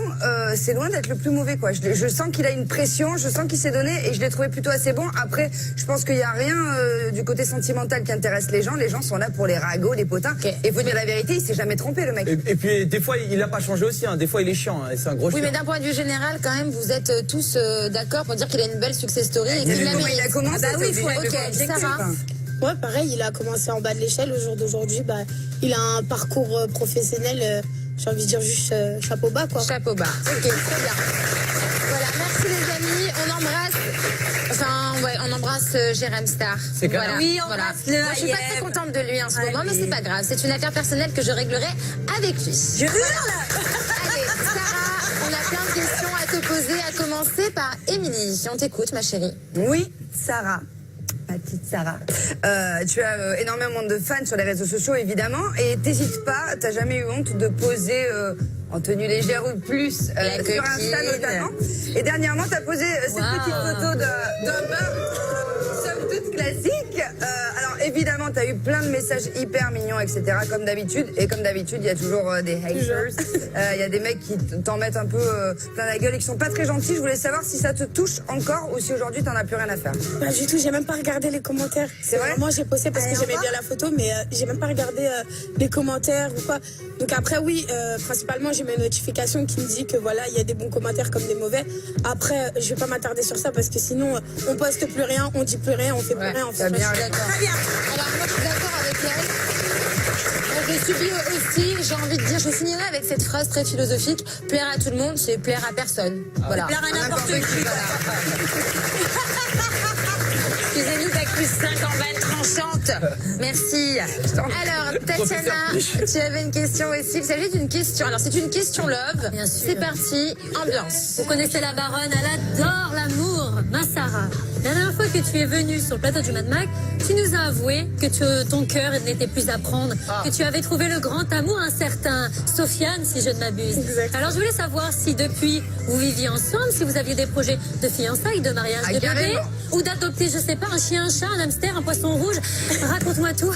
c'est loin d'être le plus mauvais, quoi. Je sens qu'il a une pression, je sens qu'il s'est donné, et je l'ai trouvé plutôt assez bon. Après, je pense qu'il n'y a rien du côté sentimental qui intéresse les gens. Les gens sont là pour les ragots, les potins. Et faut dire la vérité, il s'est jamais trompé, le mec. Et puis des fois, il n'a pas changé aussi. Hein. Des fois, il est chiant. Hein, et c'est un gros Oui, chiant. mais d'un point de vue général, quand même, vous êtes tous d'accord pour dire qu'il a une belle success story et qu'il la mérite. Il a commencé. Ah bah oui, il faut. Ok, Sarah. Ouais, pareil, il a commencé en bas de l'échelle. Au jour d'aujourd'hui, il a un parcours professionnel, j'ai envie de dire juste chapeau bas, quoi. Chapeau bas. Ok, très bien. Voilà, merci les amis. On embrasse. Enfin, ouais, on embrasse Jérém Star. C'est clair. Voilà. Oui, on embrasse le Moi, je suis pas très contente de lui en ce moment, mais c'est pas grave. C'est une affaire personnelle que je réglerai avec lui. Je hurle. Allez, Sarah, on a plein de questions à te poser, à commencer par Émilie. On t'écoute, ma chérie. Oui, Sarah. Ma petite Sarah. Tu as énormément de fans sur les réseaux sociaux, évidemment, et t'hésites pas, t'as jamais eu honte de poser en tenue légère ou plus sur Insta notamment. Et dernièrement, t'as posé cette petite photo d'un bain, somme toute classique. Alors évidemment, t'as eu plein de messages hyper mignons, etc. Comme d'habitude. Et comme d'habitude, il y a toujours des haters. Il y a des mecs qui t'en mettent un peu plein la gueule et qui sont pas très gentils. Je voulais savoir si ça te touche encore ou si aujourd'hui t'en as plus rien à faire. Pas du tout, j'ai même pas regardé les commentaires. C'est vrai? Moi, j'ai posté parce que j'aimais bien la photo, mais j'ai même pas regardé les commentaires ou quoi. Donc après, oui, principalement, j'ai mes notifications qui me disent que voilà, il y a des bons commentaires comme des mauvais. Après, je vais pas m'attarder sur ça parce que sinon, on poste plus rien, on dit plus rien, on fait plus rien. Très bien. D'accord. Alors moi, je suis d'accord avec elle. subi aussi, j'ai envie de dire, je finirai avec cette phrase très philosophique, plaire à tout le monde, c'est plaire à personne. Voilà. Plaire à n'importe qui. Excusez-nous, bac plus 5 en vanne tranchante. Merci. Alors, Tatiana, tu avais une question aussi. Il s'agit d'une question. Alors, c'est une question love. Bien sûr. C'est parti, ambiance. Vous connaissez la baronne, elle adore l'amour, ma Sarah. La dernière fois que tu es venue sur le plateau du Mad Mac, tu nous as avoué que ton cœur n'était plus à prendre, que tu avais trouvé le grand amour, un certain Sofiane, si je ne m'abuse. Alors je voulais savoir si depuis vous viviez ensemble, si vous aviez des projets de fiançailles, de mariage, de bébé, carrément. ou d'adopter, je sais pas, un chien, un chat, un hamster, un poisson rouge. Raconte-moi tout.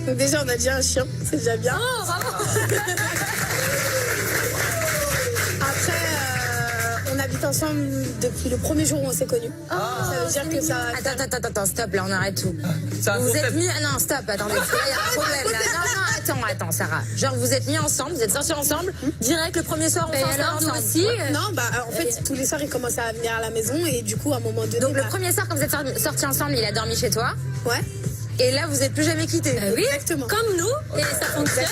Donc déjà, on a déjà un chien, c'est déjà bien. Oh, bravo. Après, on habite ensemble depuis le premier jour où on s'est connus. Ça veut dire que ça... Attends, stop, là, on arrête tout. C'est un Vous êtes concept. mis... Ah non, stop, attendez, là, il y a un problème, là. Non, attends, Sarah. Genre, vous êtes mis ensemble, vous êtes sortis ensemble, direct le premier soir, on Et fait un soir alors, nous ensemble. aussi Non, bah en fait, tous les soirs, il commençait à venir à la maison et du coup, à un moment donné... Donc, le bah, premier soir, quand vous êtes sortis ensemble, il a dormi chez toi. Ouais, Et là, vous n'êtes plus jamais quittés. Oui, exactement. comme nous, et ça fonctionne.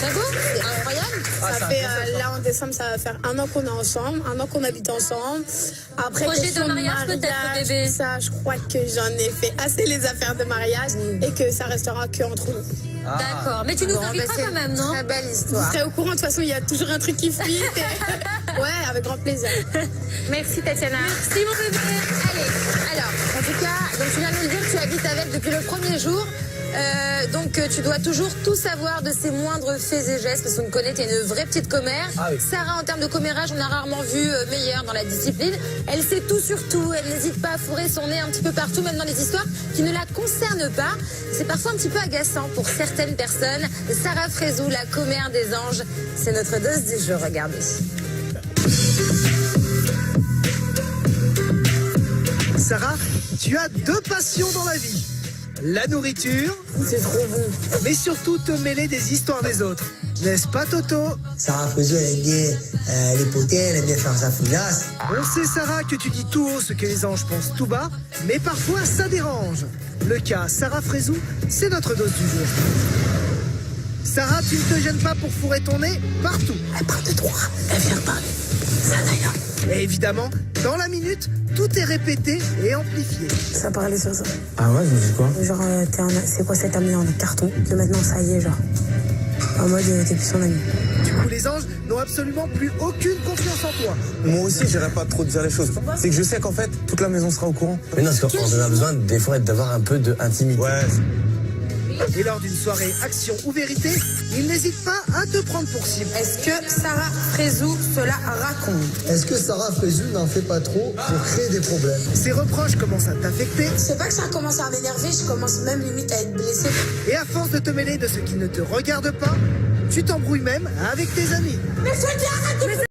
C'est beau, c'est incroyable. Ça fait, là en décembre, ça va faire 1 an qu'on est ensemble, 1 an qu'on habite ensemble. Après, Projet question de mariage, peut-être, bébé. Ça, je crois que j'en ai fait assez les affaires de mariage et que ça restera que entre nous. D'accord, mais tu nous inviteras c'est quand même, non? Très belle Vous histoire. serez au courant, de toute façon, il y a toujours un truc qui fuit. Ouais, avec grand plaisir. Merci, Tatiana. Merci, mon bébé. Allez, alors, en tout cas, donc tu viens de nous le dire, tu habites avec depuis le premier jour. Donc tu dois toujours tout savoir de ses moindres faits et gestes parce qu'on te connaît, t'es une vraie petite commère. Ah oui. Sarah, en termes de commérage, on a rarement vu meilleure dans la discipline. Elle sait tout sur tout, elle n'hésite pas à fourrer son nez un petit peu partout, même dans les histoires qui ne la concernent pas. C'est parfois un petit peu agaçant pour certaines personnes. Sarah Frézou, la commère des anges, c'est notre dose du jour, regardez. Sarah, tu as 2 passions dans la vie. La nourriture, C'est trop bon. mais surtout te mêler des histoires des autres. N'est-ce pas, Toto? Sarah Frézou, elle aime bien les potins, elle aime bien faire sa fouillasse. On sait, Sarah, que tu dis tout haut ce que les anges pensent tout bas, mais parfois ça dérange. Le cas Sarah Frézou, c'est notre dose du jour. Sarah, tu ne te gênes pas pour fourrer ton nez partout. Elle parle de toi, elle vient parler. Ça d'ailleurs. Et évidemment, dans la minute, tout est répété et amplifié. Ça parlait sur ça. Ah ouais, je me dis quoi? Genre, c'est quoi cet ami en carton? Que maintenant, ça y est, genre. En mode, t'es plus son ami. Du coup, les anges n'ont absolument plus aucune confiance en toi. Moi aussi, j'irais pas trop dire les choses. C'est que je sais qu'en fait, toute la maison sera au courant. Mais non, parce qu'on a besoin des fois d'avoir un peu d'intimité. Ouais. Et lors d'une soirée action ou vérité, il n'hésite pas à te prendre pour cible. Est-ce que Sarah Frézou cela raconte? Est-ce que Sarah Frézou n'en fait pas trop pour créer des problèmes? Ses reproches commencent à t'affecter. C'est pas que ça commence à m'énerver, je commence même limite à être blessée. Et à force de te mêler de ce qui ne te regarde pas, tu t'embrouilles même avec tes amis. Mais c'est bien, arrête de